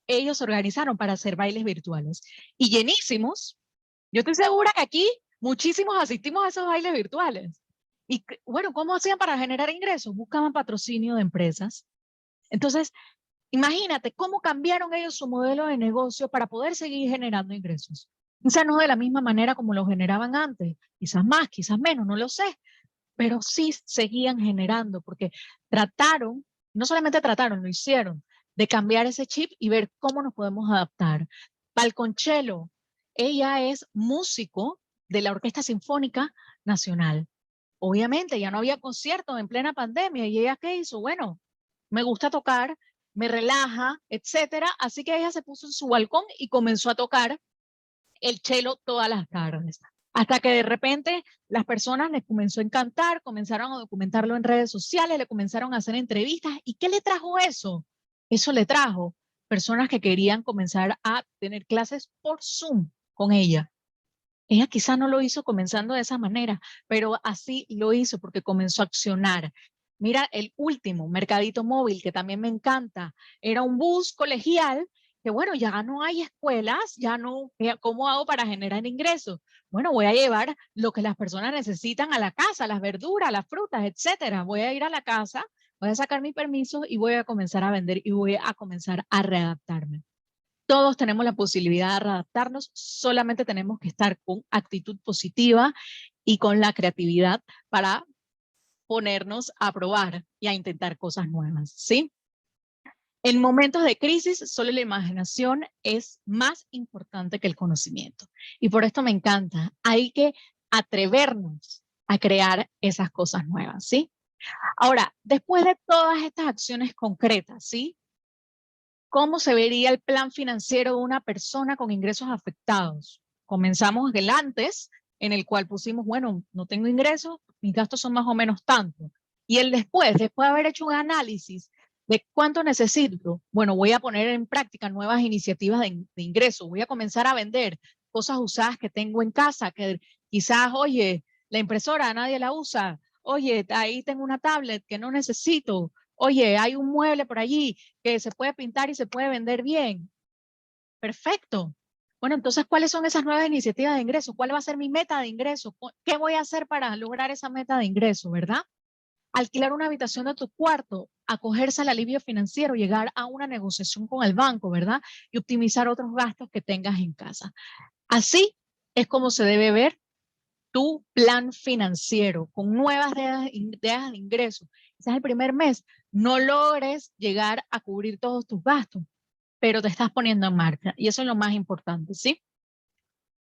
Ellos se organizaron para hacer bailes virtuales y llenísimos. Yo estoy segura que aquí muchísimos asistimos a esos bailes virtuales. Y bueno, ¿cómo hacían para generar ingresos? Buscaban patrocinio de empresas. Entonces, imagínate cómo cambiaron ellos su modelo de negocio para poder seguir generando ingresos. Quizás no de la misma manera como lo generaban antes, quizás más, quizás menos, no lo sé, pero sí seguían generando porque trataron, no solamente trataron, lo hicieron, de cambiar ese chip y ver cómo nos podemos adaptar. Valconchelo, ella es músico de la Orquesta Sinfónica Nacional. Obviamente ya no había conciertos en plena pandemia y ella ¿qué hizo? Bueno, me gusta tocar, me relaja, etcétera. Así que ella se puso en su balcón y comenzó a tocar el cello todas las tardes. Hasta que de repente las personas les comenzó a encantar, comenzaron a documentarlo en redes sociales, le comenzaron a hacer entrevistas. ¿Y qué le trajo eso? Eso le trajo personas que querían comenzar a tener clases por Zoom con ella. Ella quizá no lo hizo comenzando de esa manera, pero así lo hizo porque comenzó a accionar. Mira, el último, Mercadito Móvil, que también me encanta, era un bus colegial que bueno, ya no hay escuelas, ya no, ¿cómo hago para generar ingresos? Bueno, voy a llevar lo que las personas necesitan a la casa, las verduras, las frutas, etcétera. Voy a ir a la casa, voy a sacar mi permiso y voy a comenzar a vender y voy a comenzar a readaptarme. Todos tenemos la posibilidad de adaptarnos, solamente tenemos que estar con actitud positiva y con la creatividad para ponernos a probar y a intentar cosas nuevas, ¿sí? En momentos de crisis, solo la imaginación es más importante que el conocimiento. Y por esto me encanta, hay que atrevernos a crear esas cosas nuevas, ¿sí? Ahora, después de todas estas acciones concretas, ¿sí? ¿Cómo se vería el plan financiero de una persona con ingresos afectados? Comenzamos el antes, en el cual pusimos, bueno, no tengo ingresos, mis gastos son más o menos tanto. Y el después de haber hecho un análisis de cuánto necesito, bueno, voy a poner en práctica nuevas iniciativas de ingresos, voy a comenzar a vender cosas usadas que tengo en casa, que quizás, oye, la impresora nadie la usa, Oye, ahí tengo una tablet que no necesito. Oye, hay un mueble por allí que se puede pintar y se puede vender bien. Perfecto. Bueno, entonces, ¿cuáles son esas nuevas iniciativas de ingreso? ¿Cuál va a ser mi meta de ingreso? ¿Qué voy a hacer para lograr esa meta de ingreso, verdad? Alquilar una habitación de tu cuarto, acogerse al alivio financiero, llegar a una negociación con el banco, ¿verdad? Y optimizar otros gastos que tengas en casa. Así es como se debe ver tu plan financiero con nuevas ideas de ingresos. Quizás el primer mes no logres llegar a cubrir todos tus gastos, pero te estás poniendo en marcha y eso es lo más importante, ¿sí?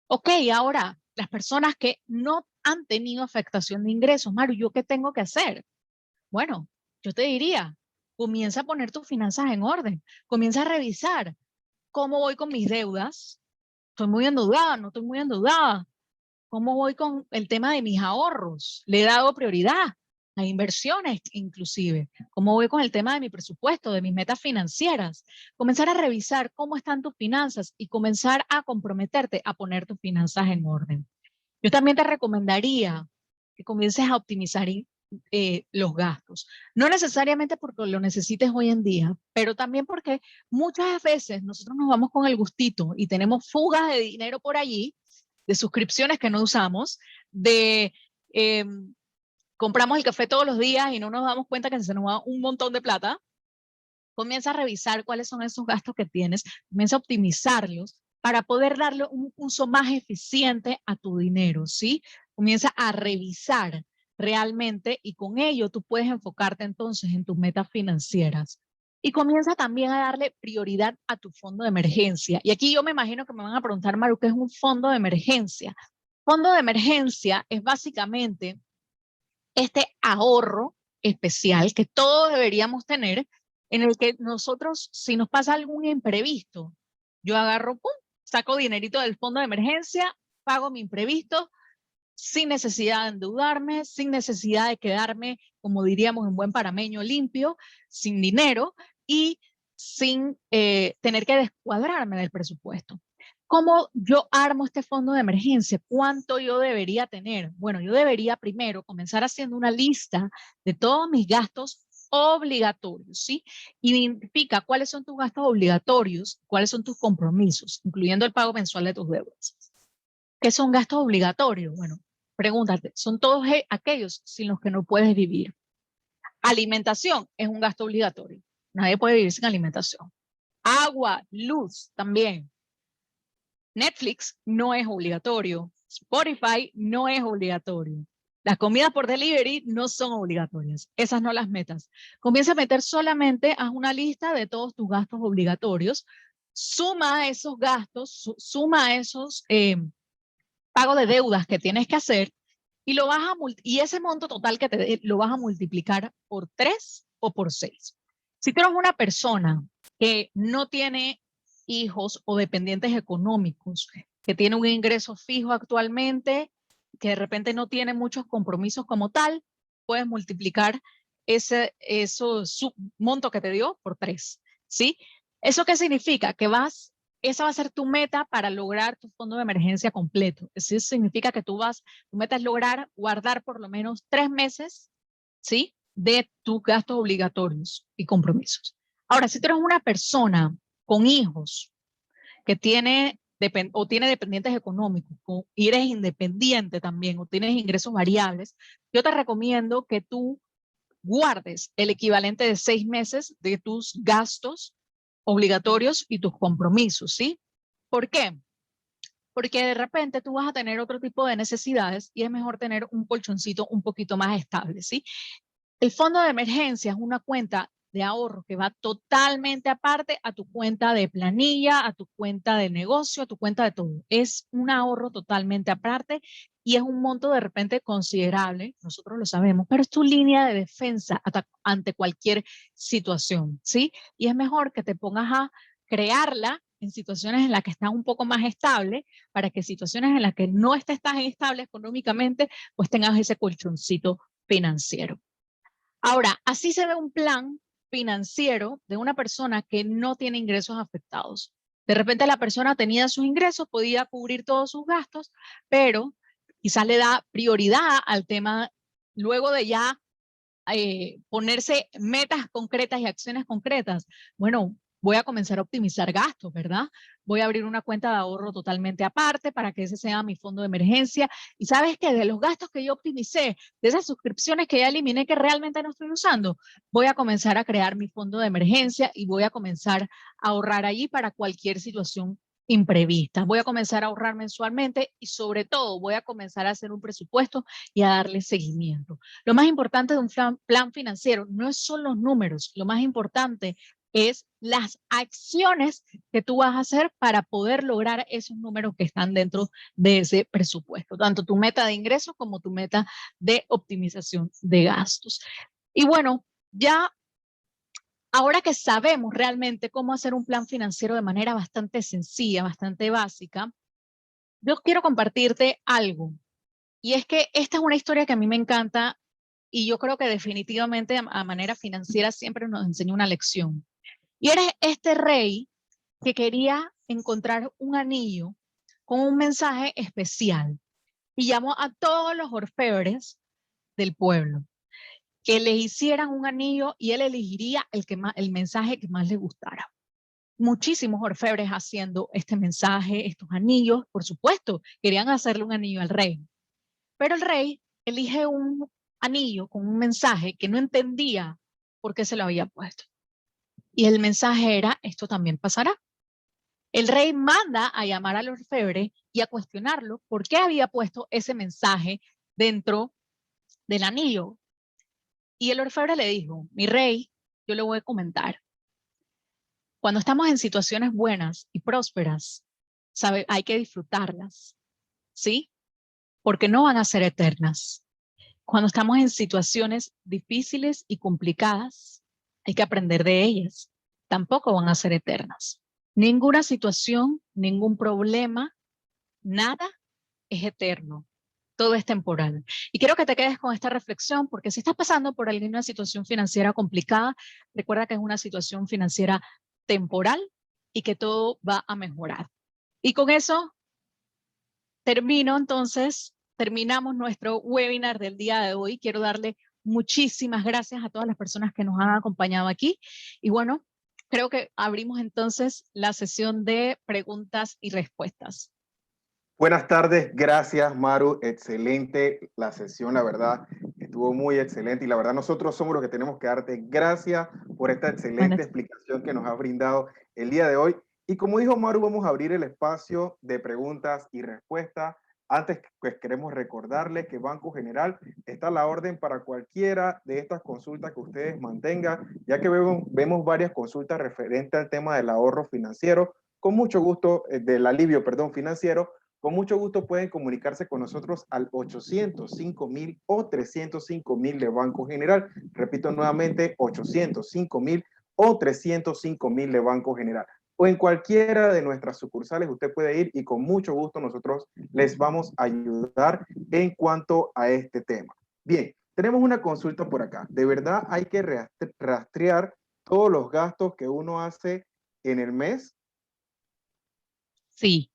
Ok, ahora, las personas que no han tenido afectación de ingresos, Maru, ¿yo qué tengo que hacer? Bueno, yo te diría, comienza a poner tus finanzas en orden, comienza a revisar cómo voy con mis deudas, estoy muy endeudada, no estoy muy endeudada, cómo voy con el tema de mis ahorros, le he dado prioridad a inversiones inclusive, cómo voy con el tema de mi presupuesto, de mis metas financieras, comenzar a revisar cómo están tus finanzas y comenzar a comprometerte a poner tus finanzas en orden. Yo también te recomendaría que comiences a optimizar los gastos. No necesariamente porque lo necesites hoy en día, pero también porque muchas veces nosotros nos vamos con el gustito y tenemos fugas de dinero por allí, de suscripciones que no usamos, de eh, compramos el café todos los días y no nos damos cuenta que se nos va un montón de plata. Comienza a revisar cuáles son esos gastos que tienes, comienza a optimizarlos para poder darle un uso más eficiente a tu dinero, ¿sí? Comienza a revisar realmente y con ello tú puedes enfocarte entonces en tus metas financieras. Y comienza también a darle prioridad a tu fondo de emergencia. Y aquí yo me imagino que me van a preguntar, Maru, ¿qué es un fondo de emergencia? Fondo de emergencia es básicamente este ahorro especial que todos deberíamos tener, en el que nosotros, si nos pasa algún imprevisto, yo agarro, pum, saco dinerito del fondo de emergencia, pago mi imprevisto, sin necesidad de endeudarme, sin necesidad de quedarme, como diríamos en buen parameño, limpio, sin dinero y sin tener que descuadrarme del presupuesto. ¿Cómo yo armo este fondo de emergencia? ¿Cuánto yo debería tener? Bueno, yo debería primero comenzar haciendo una lista de todos mis gastos obligatorios, ¿sí? Identifica cuáles son tus gastos obligatorios, cuáles son tus compromisos, incluyendo el pago mensual de tus deudas. ¿Qué son gastos obligatorios? Bueno, pregúntate, son todos aquellos sin los que no puedes vivir. Alimentación es un gasto obligatorio. Nadie puede vivir sin alimentación. Agua, luz también. Netflix no es obligatorio. Spotify no es obligatorio. Las comidas por delivery no son obligatorias. Esas no las metas. Comienza a meter solamente, haz una lista de todos tus gastos obligatorios. Suma esos gastos, suma esos pagos de deudas que tienes que hacer y y ese monto total que te dé lo vas a multiplicar por 3 o por 6. Si tú eres una persona que no tiene hijos o dependientes económicos, que tiene un ingreso fijo actualmente, que de repente no tiene muchos compromisos como tal, puedes multiplicar su monto que te dio por 3, ¿sí? ¿Eso qué significa? Que esa va a ser tu meta para lograr tu fondo de emergencia completo. Eso significa que tu meta es lograr guardar por lo menos 3 meses, ¿sí? De tus gastos obligatorios y compromisos. Ahora, si tú eres una persona con hijos que tiene dependientes económicos y eres independiente también o tienes ingresos variables, yo te recomiendo que tú guardes el equivalente de 6 meses de tus gastos obligatorios y tus compromisos, ¿sí? ¿Por qué? Porque de repente tú vas a tener otro tipo de necesidades y es mejor tener un colchoncito un poquito más estable, ¿sí? El fondo de emergencia es una cuenta de ahorro que va totalmente aparte a tu cuenta de planilla, a tu cuenta de negocio, a tu cuenta de todo. Es un ahorro totalmente aparte y es un monto de repente considerable, nosotros lo sabemos, pero es tu línea de defensa ante cualquier situación, ¿sí? Y es mejor que te pongas a crearla en situaciones en las que estás un poco más estable, para que situaciones en las que no estés tan estable económicamente, pues tengas ese colchoncito financiero. Ahora, así se ve un plan financiero de una persona que no tiene ingresos afectados. De repente la persona tenía sus ingresos, podía cubrir todos sus gastos, pero quizás le da prioridad al tema luego de ya ponerse metas concretas y acciones concretas, bueno, voy a comenzar a optimizar gastos, ¿verdad? Voy a abrir una cuenta de ahorro totalmente aparte para que ese sea mi fondo de emergencia. Y sabes que de los gastos que yo optimicé, de esas suscripciones que ya eliminé que realmente no estoy usando, voy a comenzar a crear mi fondo de emergencia y voy a comenzar a ahorrar allí para cualquier situación imprevista. Voy a comenzar a ahorrar mensualmente y sobre todo voy a comenzar a hacer un presupuesto y a darle seguimiento. Lo más importante de un plan financiero no son los números, lo más importante es las acciones que tú vas a hacer para poder lograr esos números que están dentro de ese presupuesto, tanto tu meta de ingresos como tu meta de optimización de gastos. Y bueno, ya ahora que sabemos realmente cómo hacer un plan financiero de manera bastante sencilla, bastante básica, yo quiero compartirte algo. Y es que esta es una historia que a mí me encanta y yo creo que definitivamente a manera financiera siempre nos enseña una lección. Y era este rey que quería encontrar un anillo con un mensaje especial y llamó a todos los orfebres del pueblo que le hicieran un anillo y él elegiría el mensaje que más le gustara. Muchísimos orfebres haciendo este mensaje, estos anillos, por supuesto, querían hacerle un anillo al rey. Pero el rey elige un anillo con un mensaje que no entendía por qué se lo había puesto. Y el mensaje era, esto también pasará. El rey manda a llamar al orfebre y a cuestionarlo por qué había puesto ese mensaje dentro del anillo. Y el orfebre le dijo, mi rey, yo le voy a comentar. Cuando estamos en situaciones buenas y prósperas, sabe, hay que disfrutarlas, ¿sí? Porque no van a ser eternas. Cuando estamos en situaciones difíciles y complicadas, hay que aprender de ellas. Tampoco van a ser eternas. Ninguna situación, ningún problema, nada es eterno. Todo es temporal. Y quiero que te quedes con esta reflexión, porque si estás pasando por alguna situación financiera complicada, recuerda que es una situación financiera temporal y que todo va a mejorar. Y con eso terminamos nuestro webinar del día de hoy. Quiero darle muchísimas gracias a todas las personas que nos han acompañado aquí. Y bueno, creo que abrimos entonces la sesión de preguntas y respuestas. Buenas tardes, gracias Maru, excelente la sesión, la verdad, estuvo muy excelente y la verdad nosotros somos los que tenemos que darte gracias por esta excelente explicación que nos has brindado el día de hoy. Y como dijo Maru, vamos a abrir el espacio de preguntas y respuestas. Antes, pues queremos recordarles que Banco General está a la orden para cualquiera de estas consultas que ustedes mantengan, ya que vemos varias consultas referentes al tema del ahorro financiero, con mucho gusto, del alivio, perdón, financiero. Con mucho gusto pueden comunicarse con nosotros al 805.000 o 305.000 de Banco General. Repito nuevamente, 805.000 o 305.000 de Banco General. O en cualquiera de nuestras sucursales usted puede ir y con mucho gusto nosotros les vamos a ayudar en cuanto a este tema. Bien, tenemos una consulta por acá. ¿De verdad hay que rastrear todos los gastos que uno hace en el mes? Sí.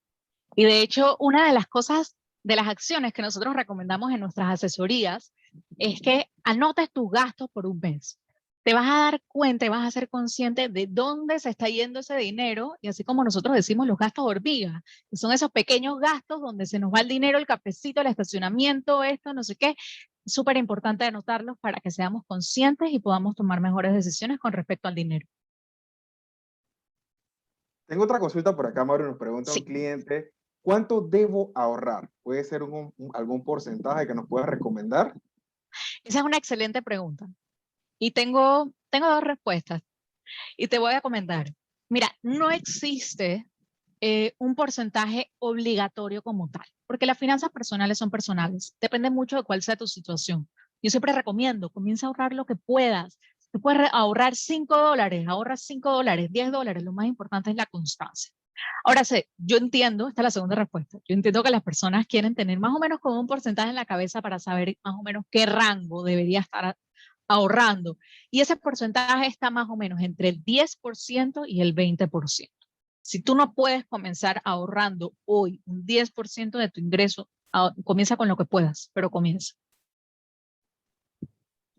Y de hecho, una de las cosas, de las acciones que nosotros recomendamos en nuestras asesorías es que anotes tus gastos por un mes. Te vas a dar cuenta y vas a ser consciente de dónde se está yendo ese dinero y así como nosotros decimos los gastos hormiga, que son esos pequeños gastos donde se nos va el dinero, el cafecito, el estacionamiento, esto, no sé qué. Es súper importante anotarlos para que seamos conscientes y podamos tomar mejores decisiones con respecto al dinero. Tengo otra consulta por acá, Mauro, nos pregunta un Sí. cliente, ¿cuánto debo ahorrar? ¿Puede ser algún porcentaje que nos pueda recomendar? Esa es una excelente pregunta. Y tengo dos respuestas y te voy a comentar. Mira, no existe un porcentaje obligatorio como tal, porque las finanzas personales son personales. Depende mucho de cuál sea tu situación. Yo siempre recomiendo, comienza a ahorrar lo que puedas. Tú puedes ahorrar $5, ahorras $5, $10. Lo más importante es la constancia. Ahora sé, yo entiendo, esta es la segunda respuesta, yo entiendo que las personas quieren tener más o menos como un porcentaje en la cabeza para saber más o menos qué rango debería estar ahorrando. Y ese porcentaje está más o menos entre el 10% y el 20%. Si tú no puedes comenzar ahorrando hoy un 10% de tu ingreso, comienza con lo que puedas, pero comienza.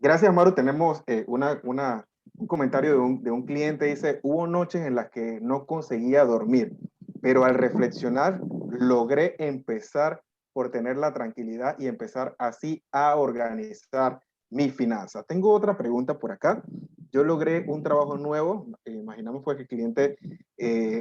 Gracias, Maru. Tenemos un comentario de un cliente. Dice, hubo noches en las que no conseguía dormir, pero al reflexionar logré empezar por tener la tranquilidad y empezar así a organizar mis finanzas. Tengo otra pregunta por acá. Yo logré un trabajo nuevo. Imaginamos pues que el cliente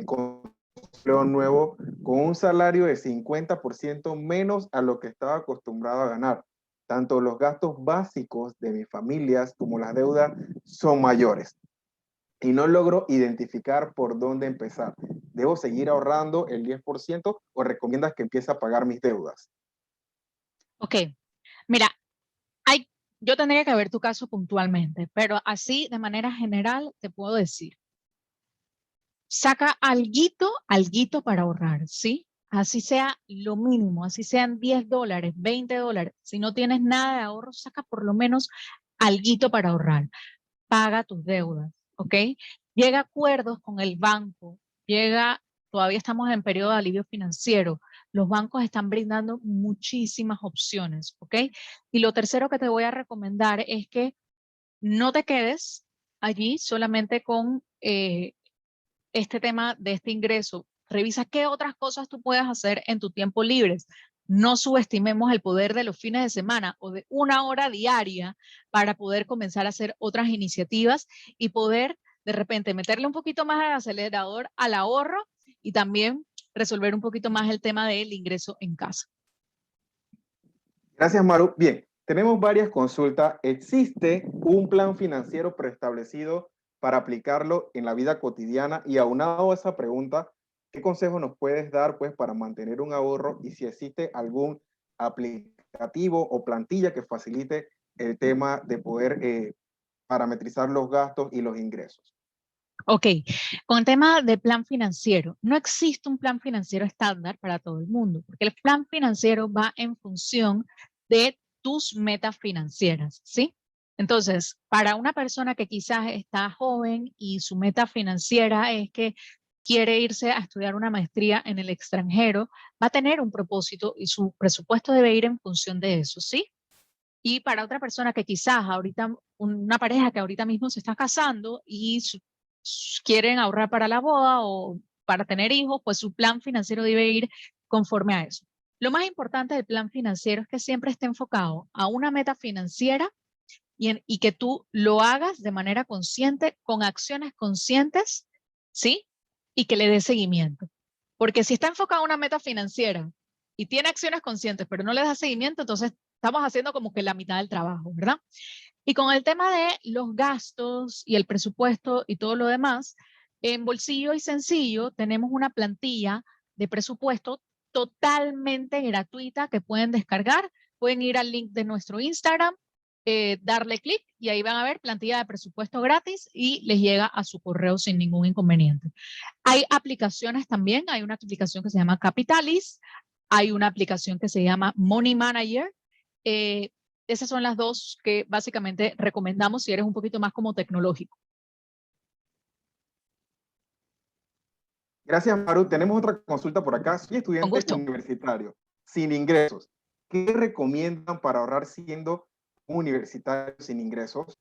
consiguió un nuevo con un salario de 50% menos a lo que estaba acostumbrado a ganar. Tanto los gastos básicos de mis familias como las deudas son mayores y no logro identificar por dónde empezar. ¿Debo seguir ahorrando el 10% o recomiendas que empiece a pagar mis deudas? Ok, mira, hay, yo tendría que ver tu caso puntualmente, pero así de manera general te puedo decir, saca alguito para ahorrar, ¿sí? Así sea lo mínimo, así sean $10, $20. Si no tienes nada de ahorro, saca por lo menos alguito para ahorrar. Paga tus deudas, ¿ok? Llega a acuerdos con el banco, todavía estamos en periodo de alivio financiero. Los bancos están brindando muchísimas opciones, ¿ok? Y lo tercero que te voy a recomendar es que no te quedes allí solamente con este tema de este ingreso. Revisa qué otras cosas tú puedes hacer en tu tiempo libre. No subestimemos el poder de los fines de semana o de una hora diaria para poder comenzar a hacer otras iniciativas y poder de repente meterle un poquito más al acelerador al ahorro y también resolver un poquito más el tema del ingreso en casa. Gracias, Maru. Bien, tenemos varias consultas. ¿Existe un plan financiero preestablecido para aplicarlo en la vida cotidiana? Y aunado a esa pregunta, ¿qué consejo nos puedes dar pues, para mantener un ahorro y si existe algún aplicativo o plantilla que facilite el tema de poder parametrizar los gastos y los ingresos? Ok, con el tema de plan financiero, no existe un plan financiero estándar para todo el mundo, porque el plan financiero va en función de tus metas financieras, ¿sí? Entonces, para una persona que quizás está joven y su meta financiera es que quiere irse a estudiar una maestría en el extranjero, va a tener un propósito y su presupuesto debe ir en función de eso, ¿sí? Y para otra persona que quizás ahorita, una pareja que ahorita mismo se está casando y quieren ahorrar para la boda o para tener hijos, pues su plan financiero debe ir conforme a eso. Lo más importante del plan financiero es que siempre esté enfocado a una meta financiera y que tú lo hagas de manera consciente, con acciones conscientes, ¿sí? Y que le des seguimiento. Porque si está enfocado a una meta financiera y tiene acciones conscientes, pero no le da seguimiento, entonces estamos haciendo como que la mitad del trabajo, ¿verdad? Y con el tema de los gastos y el presupuesto y todo lo demás, en Bolsillo y Sencillo tenemos una plantilla de presupuesto totalmente gratuita que pueden descargar. Pueden ir al link de nuestro Instagram, darle clic y ahí van a ver plantilla de presupuesto gratis y les llega a su correo sin ningún inconveniente. Hay aplicaciones también, hay una aplicación que se llama Capitalis, hay una aplicación que se llama Money Manager. Esas son las dos que básicamente recomendamos si eres un poquito más como tecnológico. Gracias, Maru. Tenemos otra consulta por acá. Soy Con estudiante gusto. universitario, sin ingresos. ¿Qué recomiendan para ahorrar siendo un universitario sin ingresos?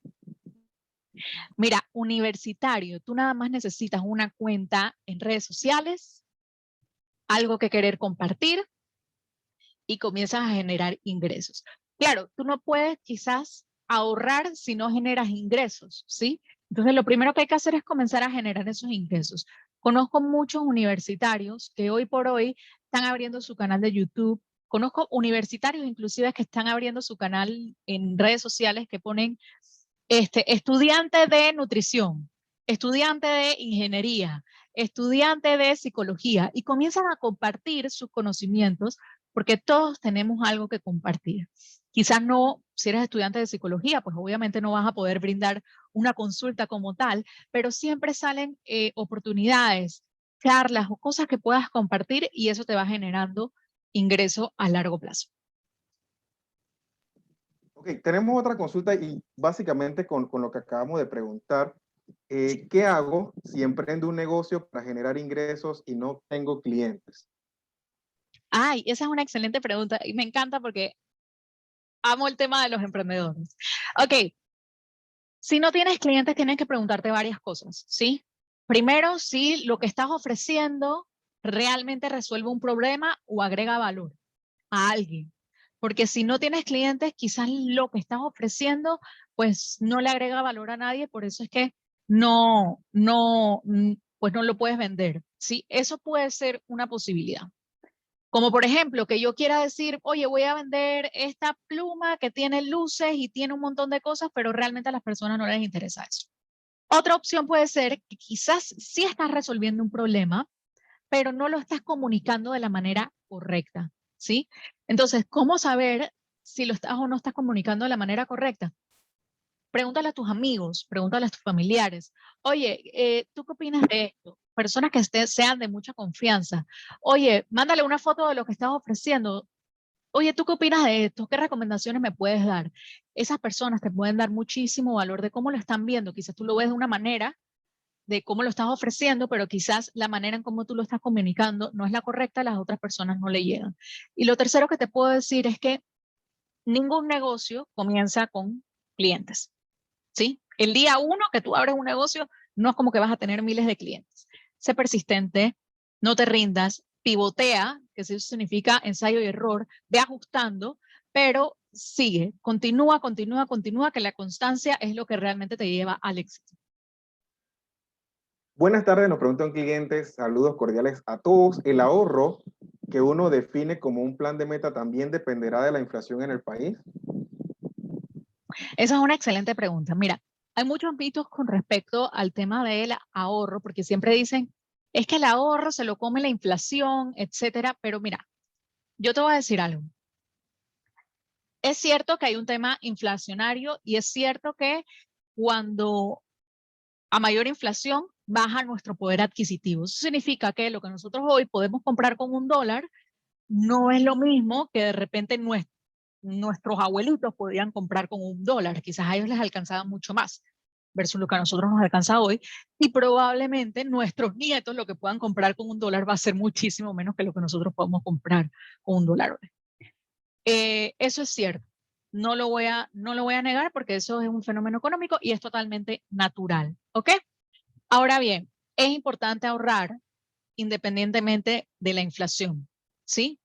Mira, universitario, tú nada más necesitas una cuenta en redes sociales, algo que querer compartir y comienzas a generar ingresos. Claro, tú no puedes quizás ahorrar si no generas ingresos, ¿sí? Entonces, lo primero que hay que hacer es comenzar a generar esos ingresos. Conozco muchos universitarios que hoy por hoy están abriendo su canal de YouTube. Conozco universitarios inclusive que están abriendo su canal en redes sociales que ponen estudiante de nutrición, estudiante de ingeniería, estudiante de psicología y comienzan a compartir sus conocimientos porque todos tenemos algo que compartir. Quizás no, si eres estudiante de psicología, pues obviamente no vas a poder brindar una consulta como tal, pero siempre salen oportunidades, charlas o cosas que puedas compartir y eso te va generando ingreso a largo plazo. Ok, tenemos otra consulta y básicamente con lo que acabamos de preguntar, ¿qué hago si emprendo un negocio para generar ingresos y no tengo clientes? Ay, esa es una excelente pregunta y me encanta porque amo el tema de los emprendedores. Ok, Si no tienes clientes, tienes que preguntarte varias cosas, ¿sí? Primero, si lo que estás ofreciendo realmente resuelve un problema o agrega valor a alguien. Porque si no tienes clientes, quizás lo que estás ofreciendo, pues no le agrega valor a nadie, por eso es que pues no lo puedes vender, ¿sí? Eso puede ser una posibilidad. Como por ejemplo, que yo quiera decir, oye, voy a vender esta pluma que tiene luces y tiene un montón de cosas, pero realmente a las personas no les interesa eso. Otra opción puede ser que quizás sí estás resolviendo un problema, pero no lo estás comunicando de la manera correcta, ¿sí? Entonces, ¿cómo saber si lo estás o no estás comunicando de la manera correcta? Pregúntale a tus amigos, pregúntale a tus familiares. Oye, ¿tú qué opinas de esto? Personas que sean de mucha confianza. Oye, mándale una foto de lo que estás ofreciendo. Oye, ¿tú qué opinas de esto? ¿Qué recomendaciones me puedes dar? Esas personas te pueden dar muchísimo valor de cómo lo están viendo. Quizás tú lo ves de una manera, de cómo lo estás ofreciendo, pero quizás la manera en cómo tú lo estás comunicando no es la correcta, las otras personas no le llegan. Y lo tercero que te puedo decir es que ningún negocio comienza con clientes, ¿sí? El día uno que tú abres un negocio, no es como que vas a tener miles de clientes. Sé persistente, no te rindas, pivotea, que eso significa ensayo y error, ve ajustando, pero sigue, continúa, continúa, continúa, que la constancia es lo que realmente te lleva al éxito. Buenas tardes, nos pregunta un cliente, saludos cordiales a todos. ¿El ahorro que uno define como un plan de meta también dependerá de la inflación en el país? Esa es una excelente pregunta. Mira, hay muchos mitos con respecto al tema del ahorro, porque siempre dicen, es que el ahorro se lo come la inflación, etcétera, pero mira, yo te voy a decir algo. Es cierto que hay un tema inflacionario y es cierto que cuando a mayor inflación baja nuestro poder adquisitivo. Eso significa que lo que nosotros hoy podemos comprar con $1 no es lo mismo que de repente nuestros abuelitos podían comprar con $1. Quizás a ellos les alcanzaba mucho más versus lo que a nosotros nos alcanza hoy, y probablemente nuestros nietos lo que puedan comprar con $1 va a ser muchísimo menos que lo que nosotros podemos comprar con $1 hoy. Eso es cierto. No lo voy a negar porque eso es un fenómeno económico y es totalmente natural. ¿Ok? Ahora bien, es importante ahorrar independientemente de la inflación. ¿Sí?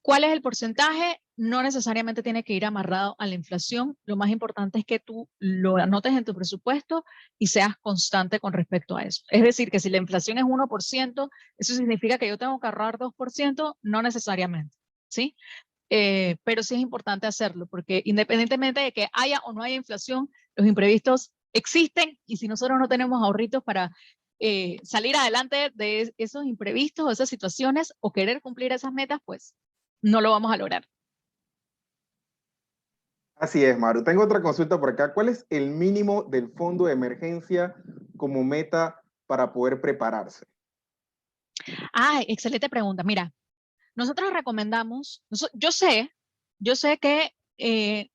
¿Cuál es el porcentaje? No necesariamente tiene que ir amarrado a la inflación. Lo más importante es que tú lo anotes en tu presupuesto y seas constante con respecto a eso. Es decir, que si la inflación es 1%, eso significa que yo tengo que ahorrar 2%, no necesariamente. ¿Sí? Pero sí es importante hacerlo, porque independientemente de que haya o no haya inflación, los imprevistos existen y si nosotros no tenemos ahorritos para salir adelante de esos imprevistos o esas situaciones o querer cumplir esas metas, pues no lo vamos a lograr. Así es, Maru. Tengo otra consulta por acá. ¿Cuál es el mínimo del fondo de emergencia como meta para poder prepararse? Ah, excelente pregunta. Mira, nosotros recomendamos, yo sé que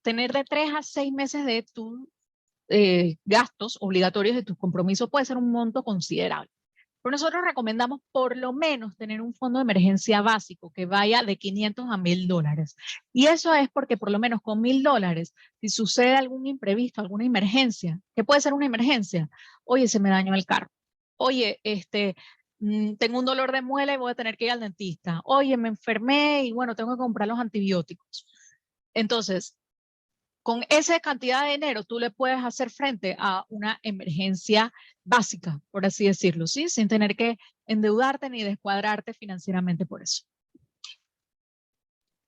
tener de 3 a 6 meses de tus gastos obligatorios de tus compromisos puede ser un monto considerable. Pero nosotros recomendamos por lo menos tener un fondo de emergencia básico que vaya de 500 a $1,000. Y eso es porque por lo menos con $1,000, si sucede algún imprevisto, alguna emergencia, ¿qué puede ser una emergencia? Oye, se me dañó el carro. Oye, tengo un dolor de muela y voy a tener que ir al dentista. Oye, me enfermé y bueno, tengo que comprar los antibióticos. Entonces, con esa cantidad de dinero tú le puedes hacer frente a una emergencia básica, por así decirlo, ¿sí? Sin tener que endeudarte ni descuadrarte financieramente por eso.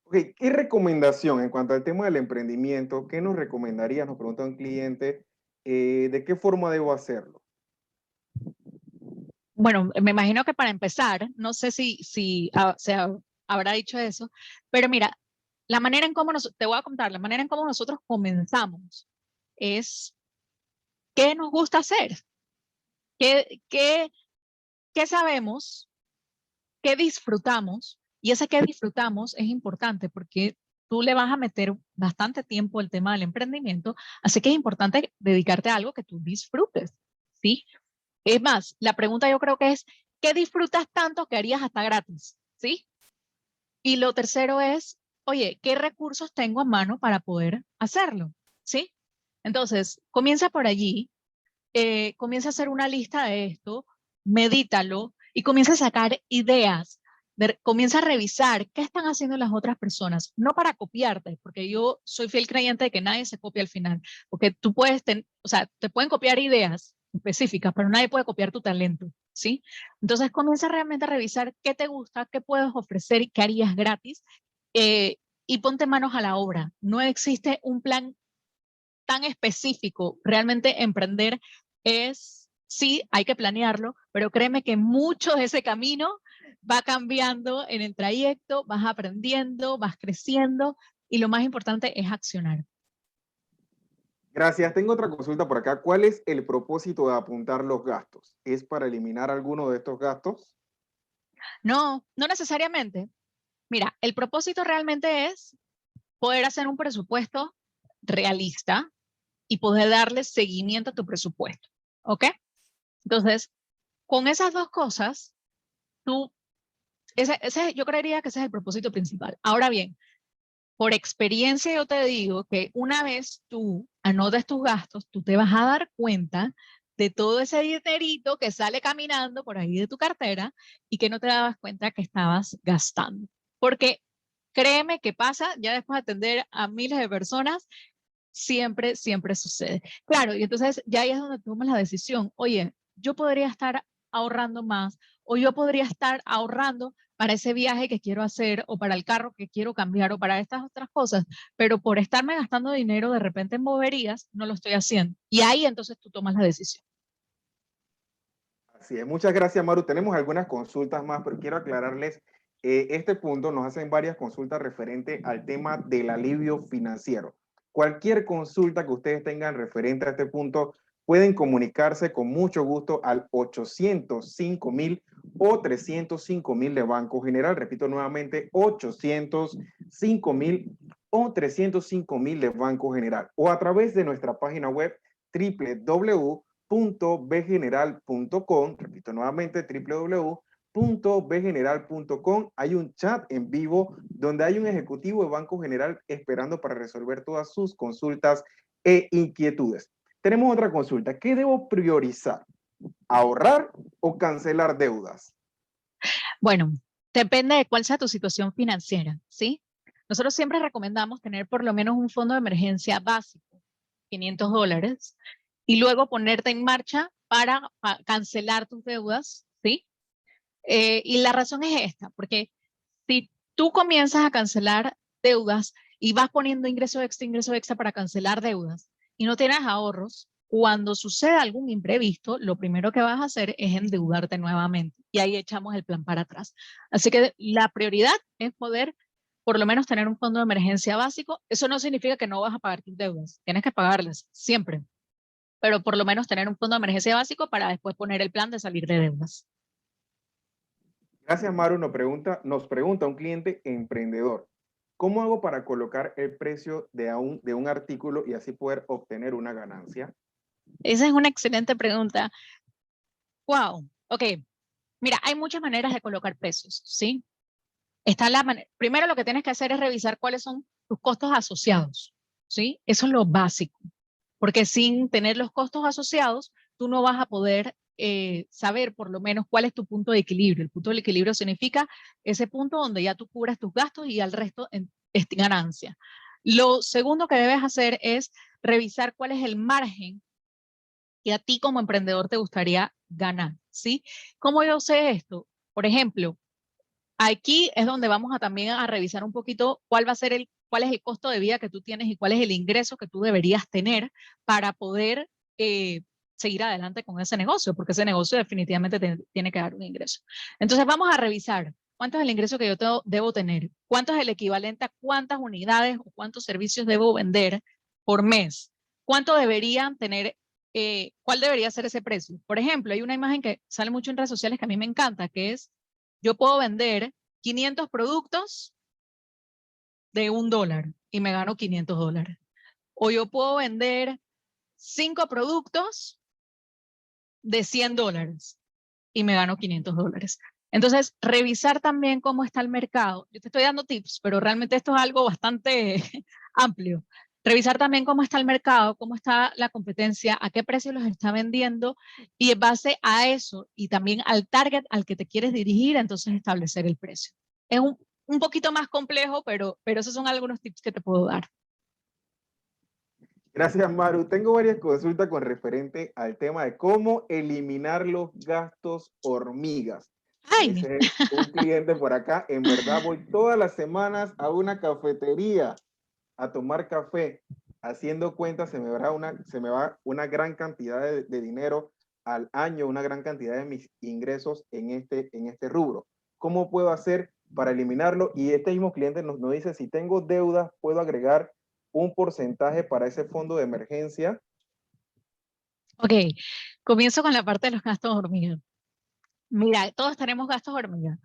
Okay. ¿Qué recomendación en cuanto al tema del emprendimiento, qué nos recomendarías? Nos pregunta un cliente, ¿de qué forma debo hacerlo? Bueno, me imagino que para empezar, no sé si se habrá dicho eso, pero mira, la manera en cómo te voy a contar, la manera en cómo nosotros comenzamos es qué nos gusta hacer, qué, qué, qué sabemos, qué disfrutamos, y ese que disfrutamos es importante porque tú le vas a meter bastante tiempo al tema del emprendimiento, así que es importante dedicarte a algo que tú disfrutes, ¿sí? Es más, la pregunta yo creo que es, ¿qué disfrutas tanto que harías hasta gratis? ¿Sí? Y lo tercero es, oye, ¿qué recursos tengo a mano para poder hacerlo? ¿Sí? Entonces, comienza por allí, comienza a hacer una lista de esto, medítalo y comienza a sacar ideas. Comienza a revisar qué están haciendo las otras personas, no para copiarte, porque yo soy fiel creyente de que nadie se copia al final, porque tú puedes, o sea, te pueden copiar ideas específicas, pero nadie puede copiar tu talento, ¿sí? Entonces comienza realmente a revisar qué te gusta, qué puedes ofrecer y qué harías gratis, y ponte manos a la obra. No existe un plan tan específico. Realmente emprender es, sí, hay que planearlo, pero créeme que mucho de ese camino va cambiando en el trayecto, vas aprendiendo, vas creciendo y lo más importante es accionar. Gracias. Tengo otra consulta por acá. ¿Cuál es el propósito de apuntar los gastos? ¿Es para eliminar alguno de estos gastos? No, no necesariamente. Mira, el propósito realmente es poder hacer un presupuesto realista y poder darle seguimiento a tu presupuesto. ¿Ok? Entonces, con esas dos cosas, tú, yo creería que ese es el propósito principal. Ahora bien, por experiencia yo te digo que una vez tú anotes tus gastos, tú te vas a dar cuenta de todo ese dinerito que sale caminando por ahí de tu cartera y que no te dabas cuenta que estabas gastando. Porque créeme que pasa, ya después de atender a miles de personas, siempre, siempre sucede. Claro, y entonces ya ahí es donde tomas la decisión. Oye, yo podría estar ahorrando más o yo podría estar ahorrando para ese viaje que quiero hacer o para el carro que quiero cambiar o para estas otras cosas, pero por estarme gastando dinero de repente en boberías, no lo estoy haciendo. Y ahí entonces tú tomas la decisión. Así es. Muchas gracias, Maru. Tenemos algunas consultas más, pero quiero aclararles este punto. Nos hacen varias consultas referente al tema del alivio financiero. Cualquier consulta que ustedes tengan referente a este punto, pueden comunicarse con mucho gusto al 805,000 o 305,000 de Banco General. Repito nuevamente, 805,000 o 305,000 de Banco General. O a través de nuestra página web www.bgeneral.com, repito nuevamente, www.bgeneral.com. Hay un chat en vivo donde hay un ejecutivo de Banco General esperando para resolver todas sus consultas e inquietudes. Tenemos otra consulta. ¿Qué debo priorizar? ¿Ahorrar o cancelar deudas? Bueno, depende de cuál sea tu situación financiera, ¿sí? Nosotros siempre recomendamos tener por lo menos un fondo de emergencia básico, $500, y luego ponerte en marcha para cancelar tus deudas, ¿sí? Y la razón es esta, porque si tú comienzas a cancelar deudas y vas poniendo ingreso extra para cancelar deudas y no tienes ahorros, cuando sucede algún imprevisto, lo primero que vas a hacer es endeudarte nuevamente y ahí echamos el plan para atrás. Así que la prioridad es poder por lo menos tener un fondo de emergencia básico. Eso no significa que no vas a pagar tus deudas, tienes que pagarlas siempre, pero por lo menos tener un fondo de emergencia básico para después poner el plan de salir de deudas. Gracias, Maru. Nos pregunta un cliente emprendedor. ¿Cómo hago para colocar el precio de un artículo y así poder obtener una ganancia? Esa es una excelente pregunta. Wow, ok. Mira, hay muchas maneras de colocar precios, ¿sí? Primero lo que tienes que hacer es revisar cuáles son tus costos asociados, ¿sí? Eso es lo básico, porque sin tener los costos asociados, tú no vas a poder saber por lo menos cuál es tu punto de equilibrio. El punto de equilibrio significa ese punto donde ya tú cubras tus gastos y al resto es ganancia. Lo segundo que debes hacer es revisar cuál es el margen que a ti como emprendedor te gustaría ganar, ¿sí? ¿Cómo yo sé esto? Por ejemplo, aquí es donde vamos a también a revisar un poquito cuál es el costo de vida que tú tienes y cuál es el ingreso que tú deberías tener para poder seguir adelante con ese negocio, porque ese negocio definitivamente tiene que dar un ingreso. Entonces vamos a revisar cuánto es el ingreso que yo debo tener, cuánto es el equivalente a cuántas unidades o cuántos servicios debo vender por mes, cuánto deberían tener, cuál debería ser ese precio. Por ejemplo, hay una imagen que sale mucho en redes sociales que a mí me encanta, que es yo puedo vender 500 productos de $1 y me gano $500. O yo puedo vender 5 productos de $100 y me gano $500. Entonces, revisar también cómo está el mercado. Yo te estoy dando tips, pero realmente esto es algo bastante amplio. Revisar también cómo está el mercado, cómo está la competencia, a qué precio los está vendiendo y en base a eso y también al target al que te quieres dirigir, entonces establecer el precio. Es un poquito más complejo, pero esos son algunos tips que te puedo dar. Gracias, Maru. Tengo varias consultas con referente al tema de cómo eliminar los gastos hormigas. ¡Ay! Ese es un cliente por acá. En verdad, voy todas las semanas a una cafetería a tomar café. Haciendo cuentas, se me va una gran cantidad de dinero al año, una gran cantidad de mis ingresos en este rubro. ¿Cómo puedo hacer para eliminarlo? Y este mismo cliente nos dice, si tengo deudas, ¿puedo agregar un porcentaje para ese fondo de emergencia? Ok, comienzo con la parte de los gastos hormiga. Mira, todos tenemos gastos hormiga.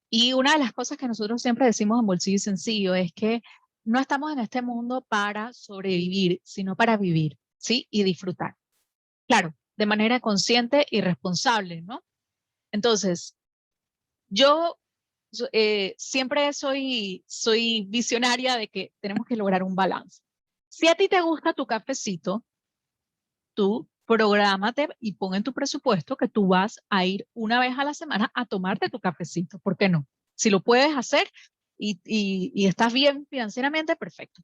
Y una de las cosas que nosotros siempre decimos en Bolsillo y Sencillo es que no estamos en este mundo para sobrevivir, sino para vivir, ¿sí? Y disfrutar. Claro, de manera consciente y responsable, ¿no? Entonces, yo siempre soy visionaria de que tenemos que lograr un balance. Si a ti te gusta tu cafecito, tú prográmate y pon en tu presupuesto que tú vas a ir una vez a la semana a tomarte tu cafecito. ¿Por qué no? Si lo puedes hacer y estás bien financieramente, perfecto.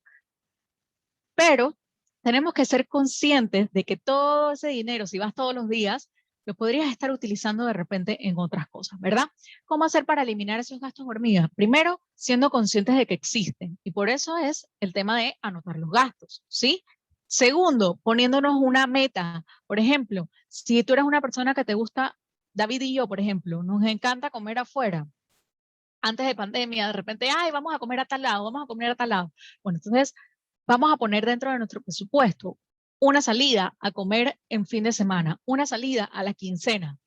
Pero tenemos que ser conscientes de que todo ese dinero, si vas todos los días, lo podrías estar utilizando de repente en otras cosas, ¿verdad? ¿Cómo hacer para eliminar esos gastos hormigas? Primero, siendo conscientes de que existen. Y por eso es el tema de anotar los gastos, ¿sí? Segundo, poniéndonos una meta. Por ejemplo, si tú eres una persona que te gusta, David y yo, por ejemplo, nos encanta comer afuera. Antes de pandemia, de repente, ay, vamos a comer a tal lado, vamos a comer a tal lado. Bueno, entonces vamos a poner dentro de nuestro presupuesto una salida a comer en fin de semana, una salida a la quincena.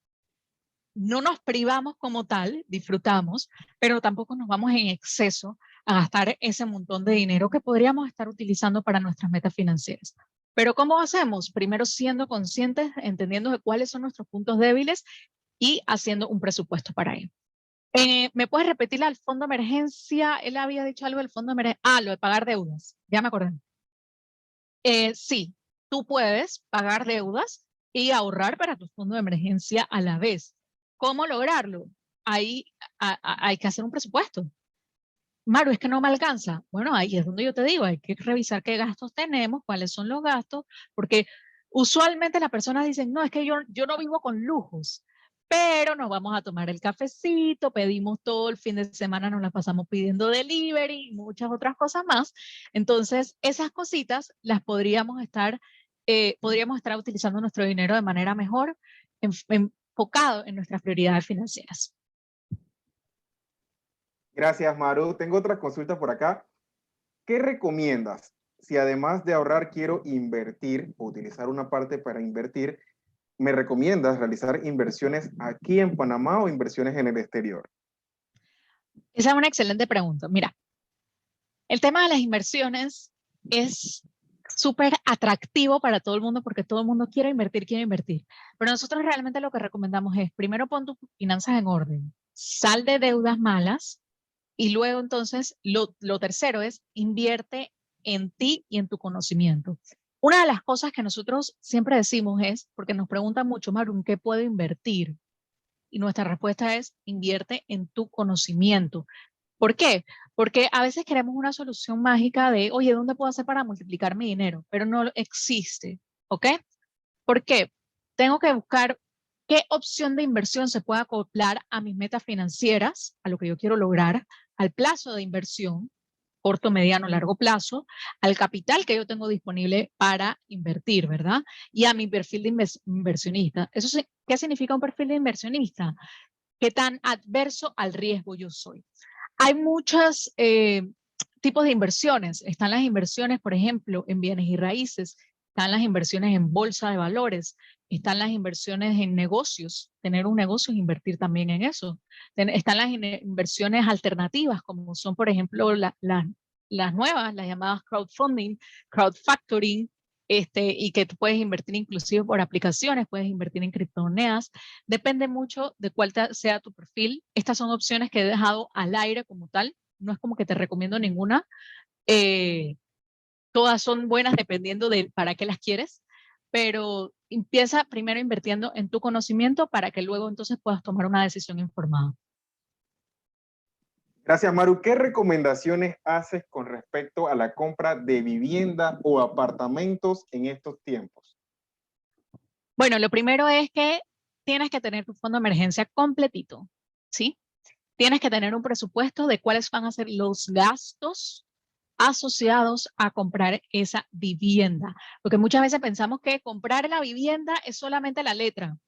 No nos privamos como tal, disfrutamos, pero tampoco nos vamos en exceso a gastar ese montón de dinero que podríamos estar utilizando para nuestras metas financieras. Pero ¿cómo hacemos? Primero siendo conscientes, entendiendo de cuáles son nuestros puntos débiles y haciendo un presupuesto para ello. ¿Me puedes repetir al fondo de emergencia? Él había dicho algo del fondo de emergencia. Ah, lo de pagar deudas. Ya me acordé. Sí, tú puedes pagar deudas y ahorrar para tu fondo de emergencia a la vez. ¿Cómo lograrlo? Ahí hay que hacer un presupuesto. Maru, es que no me alcanza. Bueno, ahí es donde yo te digo, hay que revisar qué gastos tenemos, cuáles son los gastos, porque usualmente las personas dicen, no, es que yo no vivo con lujos, pero nos vamos a tomar el cafecito, pedimos todo el fin de semana, nos la pasamos pidiendo delivery y muchas otras cosas más. Entonces, esas cositas las podríamos estar utilizando nuestro dinero de manera mejor, enfocado en nuestras prioridades financieras. Gracias, Maru. Tengo otra consulta por acá. ¿Qué recomiendas si además de ahorrar quiero invertir o utilizar una parte para invertir? ¿Me recomiendas realizar inversiones aquí en Panamá o inversiones en el exterior? Esa es una excelente pregunta. Mira, el tema de las inversiones es súper atractivo para todo el mundo porque todo el mundo quiere invertir. Pero nosotros realmente lo que recomendamos es, primero pon tus finanzas en orden, sal de deudas malas y luego entonces lo tercero es invierte en ti y en tu conocimiento. Una de las cosas que nosotros siempre decimos es, porque nos preguntan mucho, Maru, ¿en qué puedo invertir? Y nuestra respuesta es, invierte en tu conocimiento. ¿Por qué? Porque a veces queremos una solución mágica de, oye, ¿dónde puedo hacer para multiplicar mi dinero? Pero no existe, ¿ok? ¿Por qué? Tengo que buscar qué opción de inversión se puede acoplar a mis metas financieras, a lo que yo quiero lograr, al plazo de inversión, corto, mediano, largo plazo, al capital que yo tengo disponible para invertir, ¿verdad? Y a mi perfil de inversionista. ¿Qué significa un perfil de inversionista? ¿Qué tan adverso al riesgo yo soy? Hay muchos tipos de inversiones. Están las inversiones, por ejemplo, en bienes y raíces. Están las inversiones en bolsa de valores. Están las inversiones en negocios. Tener un negocio es invertir también en eso. Están las inversiones alternativas, como son, por ejemplo, las nuevas, las llamadas crowdfunding, crowdfactoring, y que tú puedes invertir inclusive por aplicaciones, puedes invertir en criptomonedas. Depende mucho de cuál sea tu perfil. Estas son opciones que he dejado al aire como tal. No es como que te recomiendo ninguna. todas son buenas dependiendo de para qué las quieres, pero empieza primero invirtiendo en tu conocimiento para que luego entonces puedas tomar una decisión informada. Gracias, Maru. ¿Qué recomendaciones haces con respecto a la compra de vivienda o apartamentos en estos tiempos? Bueno, lo primero es que tienes que tener tu fondo de emergencia completito, ¿sí? Tienes que tener un presupuesto de cuáles van a ser los gastos asociados a comprar esa vivienda. Porque muchas veces pensamos que comprar la vivienda es solamente la letra,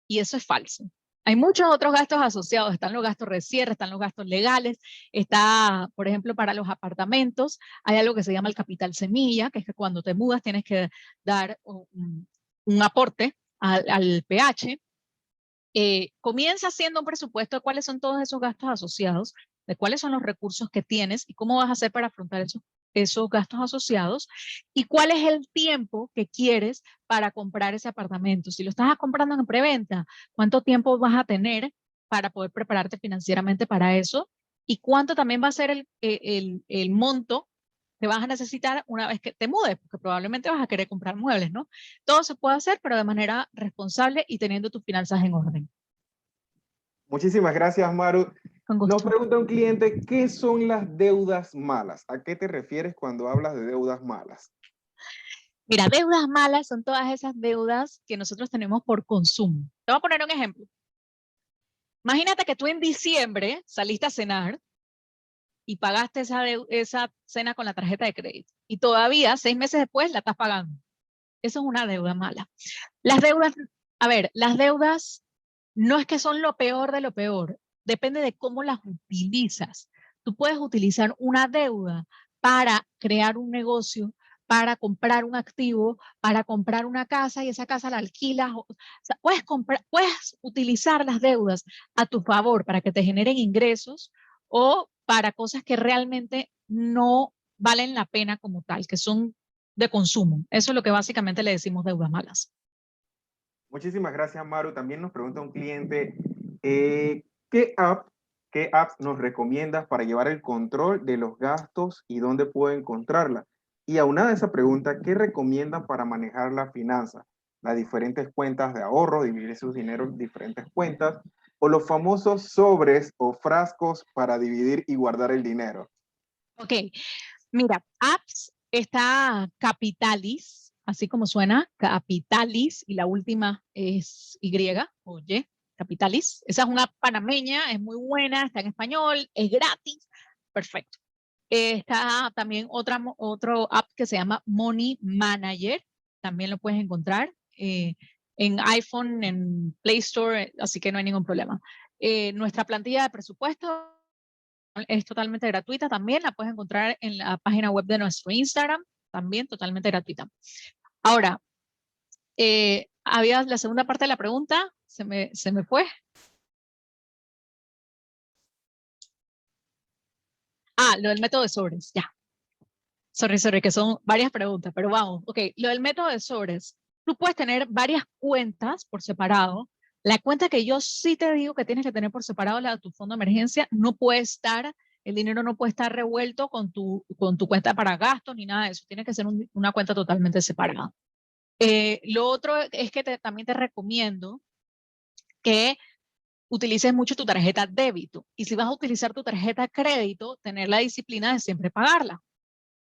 y eso es falso. Hay muchos otros gastos asociados, están los gastos de cierre, están los gastos legales, está, por ejemplo, para los apartamentos, hay algo que se llama el capital semilla, que es que cuando te mudas tienes que dar un aporte al PH. Comienza haciendo un presupuesto de cuáles son todos esos gastos asociados, de cuáles son los recursos que tienes y cómo vas a hacer para afrontar esos gastos asociados y cuál es el tiempo que quieres para comprar ese apartamento. Si lo estás comprando en preventa, ¿cuánto tiempo vas a tener para poder prepararte financieramente para eso? Y cuánto también va a ser el monto que vas a necesitar una vez que te mudes, porque probablemente vas a querer comprar muebles, ¿no? Todo se puede hacer, pero de manera responsable y teniendo tus finanzas en orden. Muchísimas gracias, Maru. Con Nos gusto. pregunta un cliente, ¿qué son las deudas malas? ¿A qué te refieres cuando hablas de deudas malas? Mira, deudas malas son todas esas deudas que nosotros tenemos por consumo. Te voy a poner un ejemplo. Imagínate que tú en diciembre saliste a cenar y pagaste esa cena con la tarjeta de crédito y todavía 6 meses después la estás pagando. Eso es una deuda mala. Las deudas, a ver, las deudas no es que son lo peor de lo peor, depende de cómo las utilizas. Tú puedes utilizar una deuda para crear un negocio, para comprar un activo, para comprar una casa y esa casa la alquilas. O sea, puedes utilizar las deudas a tu favor para que te generen ingresos o para cosas que realmente no valen la pena como tal, que son de consumo. Eso es lo que básicamente le decimos deudas malas. Muchísimas gracias, Maru. También nos pregunta un cliente, ¿qué apps nos recomiendas para llevar el control de los gastos y dónde puedo encontrarla? Y aunada a esa pregunta, ¿qué recomiendan para manejar las finanzas? Las diferentes cuentas de ahorro, dividir sus dinero en diferentes cuentas, o los famosos sobres o frascos para dividir y guardar el dinero. Ok, mira, apps está Capitalis, así como suena, Capitalis, y la última es Y, oye, Capitalis. Esa es una app panameña, es muy buena, está en español, es gratis, perfecto. Está también otro app que se llama Money Manager, también lo puedes encontrar en iPhone, en Play Store, así que no hay ningún problema. Nuestra plantilla de presupuesto es totalmente gratuita también, la puedes encontrar en la página web de nuestro Instagram, también totalmente gratuita. Ahora, había la segunda parte de la pregunta, se me fue. Lo del método de sobres, ya. Sorry, que son varias preguntas, pero vamos. Ok, lo del método de sobres. Tú puedes tener varias cuentas por separado. La cuenta que yo sí te digo que tienes que tener por separado, la de tu fondo de emergencia, no puede estar, el dinero no puede estar revuelto con tu cuenta para gastos ni nada de eso. Tiene que ser una cuenta totalmente separada. Lo otro es que también te recomiendo que utilices mucho tu tarjeta débito. Y si vas a utilizar tu tarjeta crédito, tener la disciplina de siempre pagarla.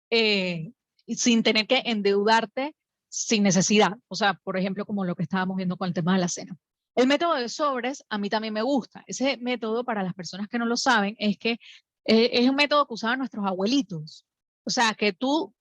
Sin tener que endeudarte sin necesidad. O sea, por ejemplo, como lo que estábamos viendo con el tema de la cena. El método de sobres a mí también me gusta. Ese método, para las personas que no lo saben, es que es un método que usaban nuestros abuelitos. O sea, que tú,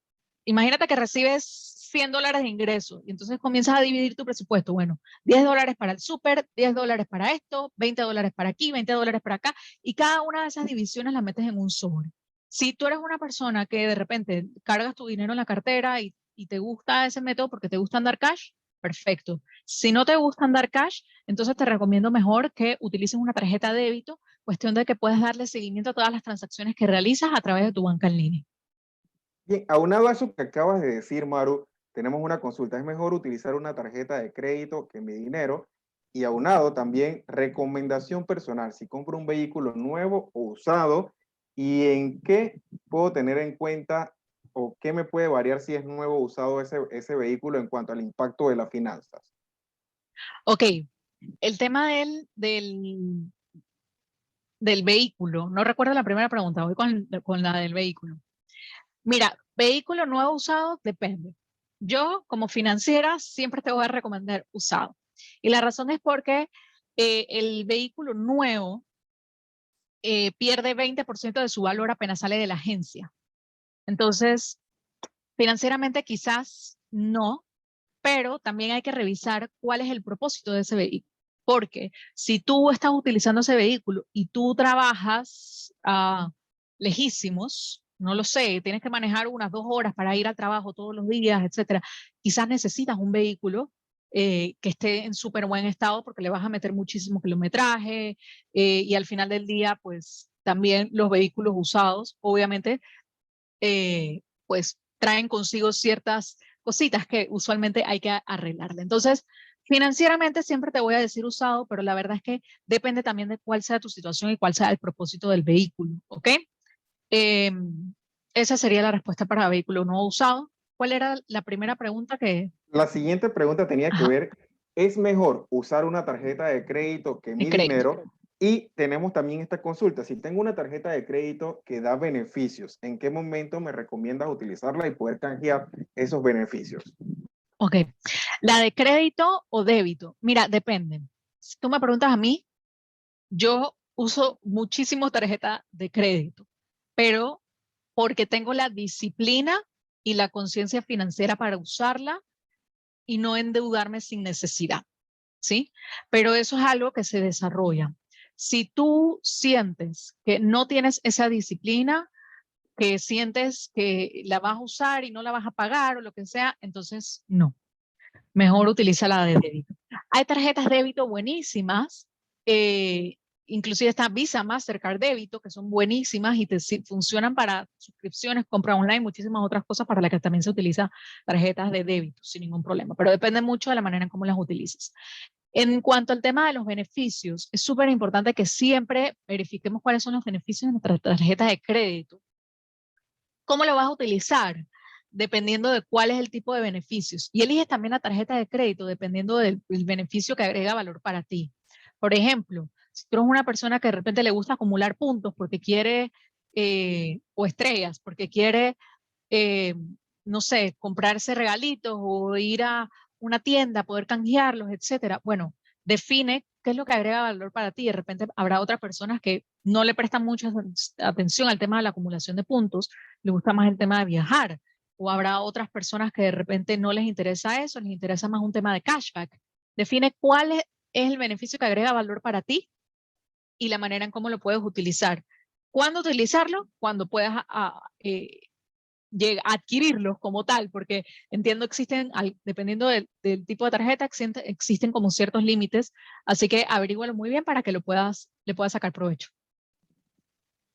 imagínate que recibes $100 de ingreso y entonces comienzas a dividir tu presupuesto. Bueno, $10 para el súper, $10 para esto, $20 para aquí, $20 para acá, y cada una de esas divisiones las metes en un sobre. Si tú eres una persona que de repente cargas tu dinero en la cartera y te gusta ese método porque te gusta andar cash, perfecto. Si no te gusta andar cash, entonces te recomiendo mejor que utilices una tarjeta de débito, cuestión de que puedas darle seguimiento a todas las transacciones que realizas a través de tu banca en línea. Bien, aunado a eso que acabas de decir, Maru, tenemos una consulta. ¿Es mejor utilizar una tarjeta de crédito que mi dinero? Y aunado también, recomendación personal. Si compro un vehículo nuevo o usado, ¿y en qué puedo tener en cuenta o qué me puede variar si es nuevo o usado ese vehículo en cuanto al impacto de las finanzas? Ok, el tema del vehículo, no recuerdo la primera pregunta, voy con la del vehículo. Mira, vehículo nuevo usado, depende. Yo, como financiera, siempre te voy a recomendar usado. Y la razón es porque el vehículo nuevo pierde 20% de su valor apenas sale de la agencia. Entonces, financieramente quizás no, pero también hay que revisar cuál es el propósito de ese vehículo. Porque si tú estás utilizando ese vehículo y tú trabajas lejísimos, no lo sé, tienes que manejar unas 2 horas para ir al trabajo todos los días, etcétera, quizás necesitas un vehículo que esté en súper buen estado porque le vas a meter muchísimo kilometraje y al final del día, pues también los vehículos usados, obviamente, pues traen consigo ciertas cositas que usualmente hay que arreglarle. Entonces, financieramente siempre te voy a decir usado, pero la verdad es que depende también de cuál sea tu situación y cuál sea el propósito del vehículo, ¿ok? Eh, Esa sería la respuesta para vehículo no usado. ¿Cuál era la primera pregunta que... La siguiente pregunta tenía que Ajá, ver, ¿es mejor usar una tarjeta de crédito que de mi crédito. dinero? Y tenemos también esta consulta, si tengo una tarjeta de crédito que da beneficios, ¿en qué momento me recomiendas utilizarla y poder canjear esos beneficios? Ok. La de crédito o débito. Mira, depende. Si tú me preguntas a mí, yo uso muchísimo tarjeta de crédito, pero porque tengo la disciplina y la conciencia financiera para usarla y no endeudarme sin necesidad, ¿sí? Pero eso es algo que se desarrolla. Si tú sientes que no tienes esa disciplina, que sientes que la vas a usar y no la vas a pagar o lo que sea, entonces no. Mejor utiliza la de débito. Hay tarjetas de débito buenísimas, eh, inclusive está Visa, Mastercard, débito, que son buenísimas y funcionan para suscripciones, compra online, muchísimas otras cosas para las que también se utiliza tarjetas de débito sin ningún problema, pero depende mucho de la manera en cómo las utilices. En cuanto al tema de los beneficios, es súper importante que siempre verifiquemos cuáles son los beneficios de nuestra tarjeta de crédito. ¿Cómo lo vas a utilizar? Dependiendo de cuál es el tipo de beneficios. Y eliges también la tarjeta de crédito dependiendo del beneficio que agrega valor para ti. Por ejemplo, si tú eres una persona que de repente le gusta acumular puntos porque quiere, o estrellas, porque quiere, eh, no sé, comprarse regalitos o ir a una tienda, poder canjearlos, etcétera. Bueno, define qué es lo que agrega valor para ti. De repente habrá otras personas que no le prestan mucha atención al tema de la acumulación de puntos, le gusta más el tema de viajar. O habrá otras personas que de repente no les interesa eso, les interesa más un tema de cashback. Define cuál es el beneficio que agrega valor para ti y la manera en cómo lo puedes utilizar. ¿Cuándo utilizarlo? Cuando puedas adquirirlos como tal, porque entiendo existen, dependiendo del tipo de tarjeta, existen como ciertos límites, así que averígualo muy bien para que le puedas sacar provecho.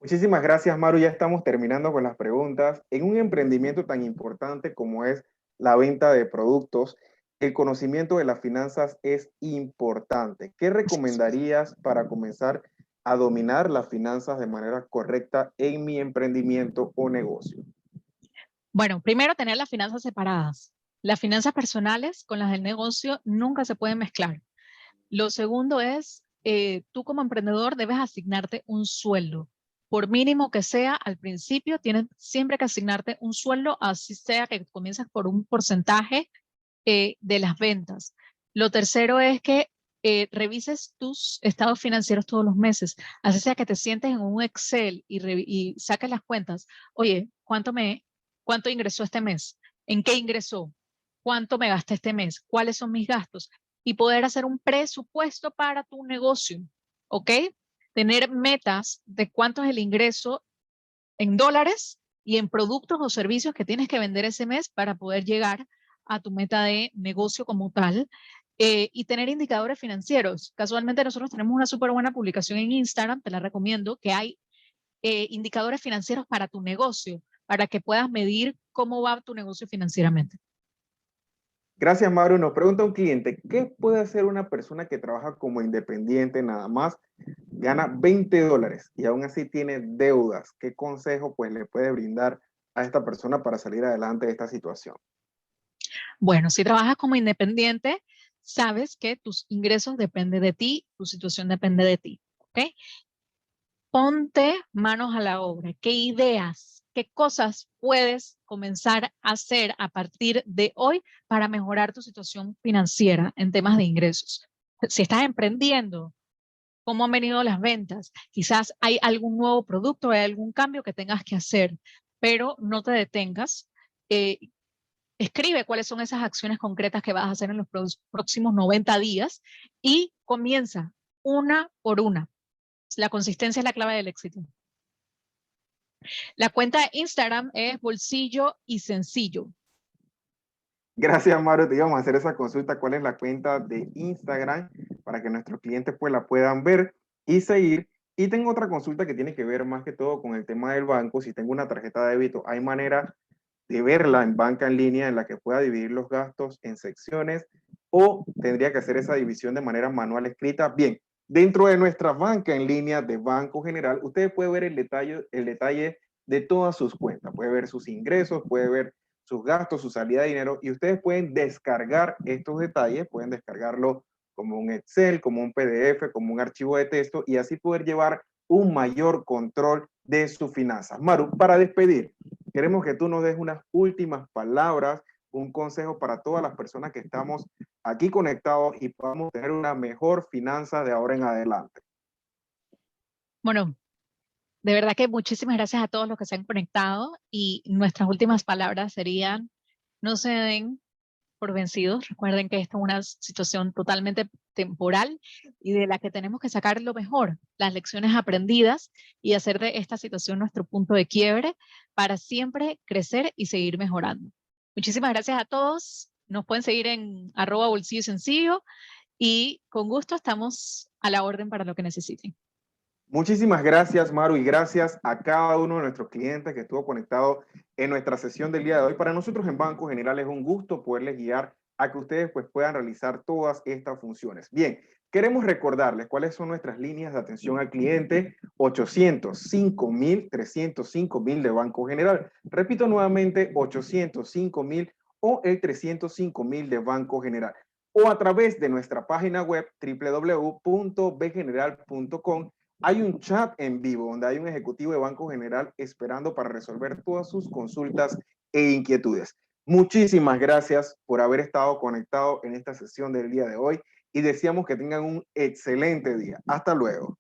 Muchísimas gracias, Maru. Ya estamos terminando con las preguntas. En un emprendimiento tan importante como es la venta de productos, el conocimiento de las finanzas es importante. ¿Qué recomendarías para comenzar a dominar las finanzas de manera correcta en mi emprendimiento o negocio? Bueno, primero tener las finanzas separadas. Las finanzas personales con las del negocio nunca se pueden mezclar. Lo segundo es, tú como emprendedor debes asignarte un sueldo. Por mínimo que sea, al principio tienes siempre que asignarte un sueldo, así sea que comiences por un porcentaje de las ventas. Lo tercero es que revises tus estados financieros todos los meses, así sea que te sientes en un Excel y saques las cuentas. Oye, ¿cuánto ingresó este mes? ¿En qué ingresó? ¿Cuánto me gasté este mes? ¿Cuáles son mis gastos? Y poder hacer un presupuesto para tu negocio, ¿ok? Tener metas de cuánto es el ingreso en dólares y en productos o servicios que tienes que vender ese mes para poder llegar a tu meta de negocio como tal, y tener indicadores financieros. Casualmente nosotros tenemos una súper buena publicación en Instagram, te la recomiendo, que hay indicadores financieros para tu negocio, para que puedas medir cómo va tu negocio financieramente. Gracias, Maru. Nos pregunta un cliente, ¿qué puede hacer una persona que trabaja como independiente nada más, gana $20 y aún así tiene deudas? ¿Qué consejo pues le puede brindar a esta persona para salir adelante de esta situación? Bueno, si trabajas como independiente, sabes que tus ingresos dependen de ti, tu situación depende de ti, ¿ok? Ponte manos a la obra. ¿Qué ideas, qué cosas puedes comenzar a hacer a partir de hoy para mejorar tu situación financiera en temas de ingresos? Si estás emprendiendo, ¿cómo han venido las ventas? Quizás hay algún nuevo producto, hay algún cambio que tengas que hacer, pero no te detengas. Escribe cuáles son esas acciones concretas que vas a hacer en los próximos 90 días y comienza una por una. La consistencia es la clave del éxito. La cuenta de Instagram es Bolsillo y Sencillo. Gracias, Mario. Te íbamos a hacer esa consulta. ¿Cuál es la cuenta de Instagram para que nuestros clientes pues la puedan ver y seguir? Y tengo otra consulta que tiene que ver más que todo con el tema del banco. Si tengo una tarjeta de débito, ¿hay manera de verla en banca en línea en la que pueda dividir los gastos en secciones o tendría que hacer esa división de manera manual escrita? Bien, dentro de nuestra banca en línea de Banco General, usted puede ver el detalle de todas sus cuentas, puede ver sus ingresos, puede ver sus gastos, su salida de dinero y ustedes pueden descargar estos detalles, pueden descargarlo como un Excel, como un PDF, como un archivo de texto y así poder llevar un mayor control de sus finanzas. Maru, para despedir, queremos que tú nos des unas últimas palabras, un consejo para todas las personas que estamos aquí conectados y podamos tener una mejor finanza de ahora en adelante. Bueno, de verdad que muchísimas gracias a todos los que se han conectado y nuestras últimas palabras serían, no se den por vencidos. Recuerden que esta es una situación totalmente temporal y de la que tenemos que sacar lo mejor, las lecciones aprendidas y hacer de esta situación nuestro punto de quiebre para siempre crecer y seguir mejorando. Muchísimas gracias a todos. Nos pueden seguir en @bolsillo sencillo y con gusto estamos a la orden para lo que necesiten. Muchísimas gracias, Maru, y gracias a cada uno de nuestros clientes que estuvo conectado en nuestra sesión del día de hoy. Para nosotros en Banco General es un gusto poderles guiar a que ustedes pues, puedan realizar todas estas funciones. Bien, queremos recordarles cuáles son nuestras líneas de atención al cliente: 805.000, 305.000 de Banco General. Repito nuevamente, 805.000 o el 305.000 de Banco General. O a través de nuestra página web www.bgeneral.com. Hay un chat en vivo donde hay un ejecutivo de Banco General esperando para resolver todas sus consultas e inquietudes. Muchísimas gracias por haber estado conectado en esta sesión del día de hoy y deseamos que tengan un excelente día. Hasta luego.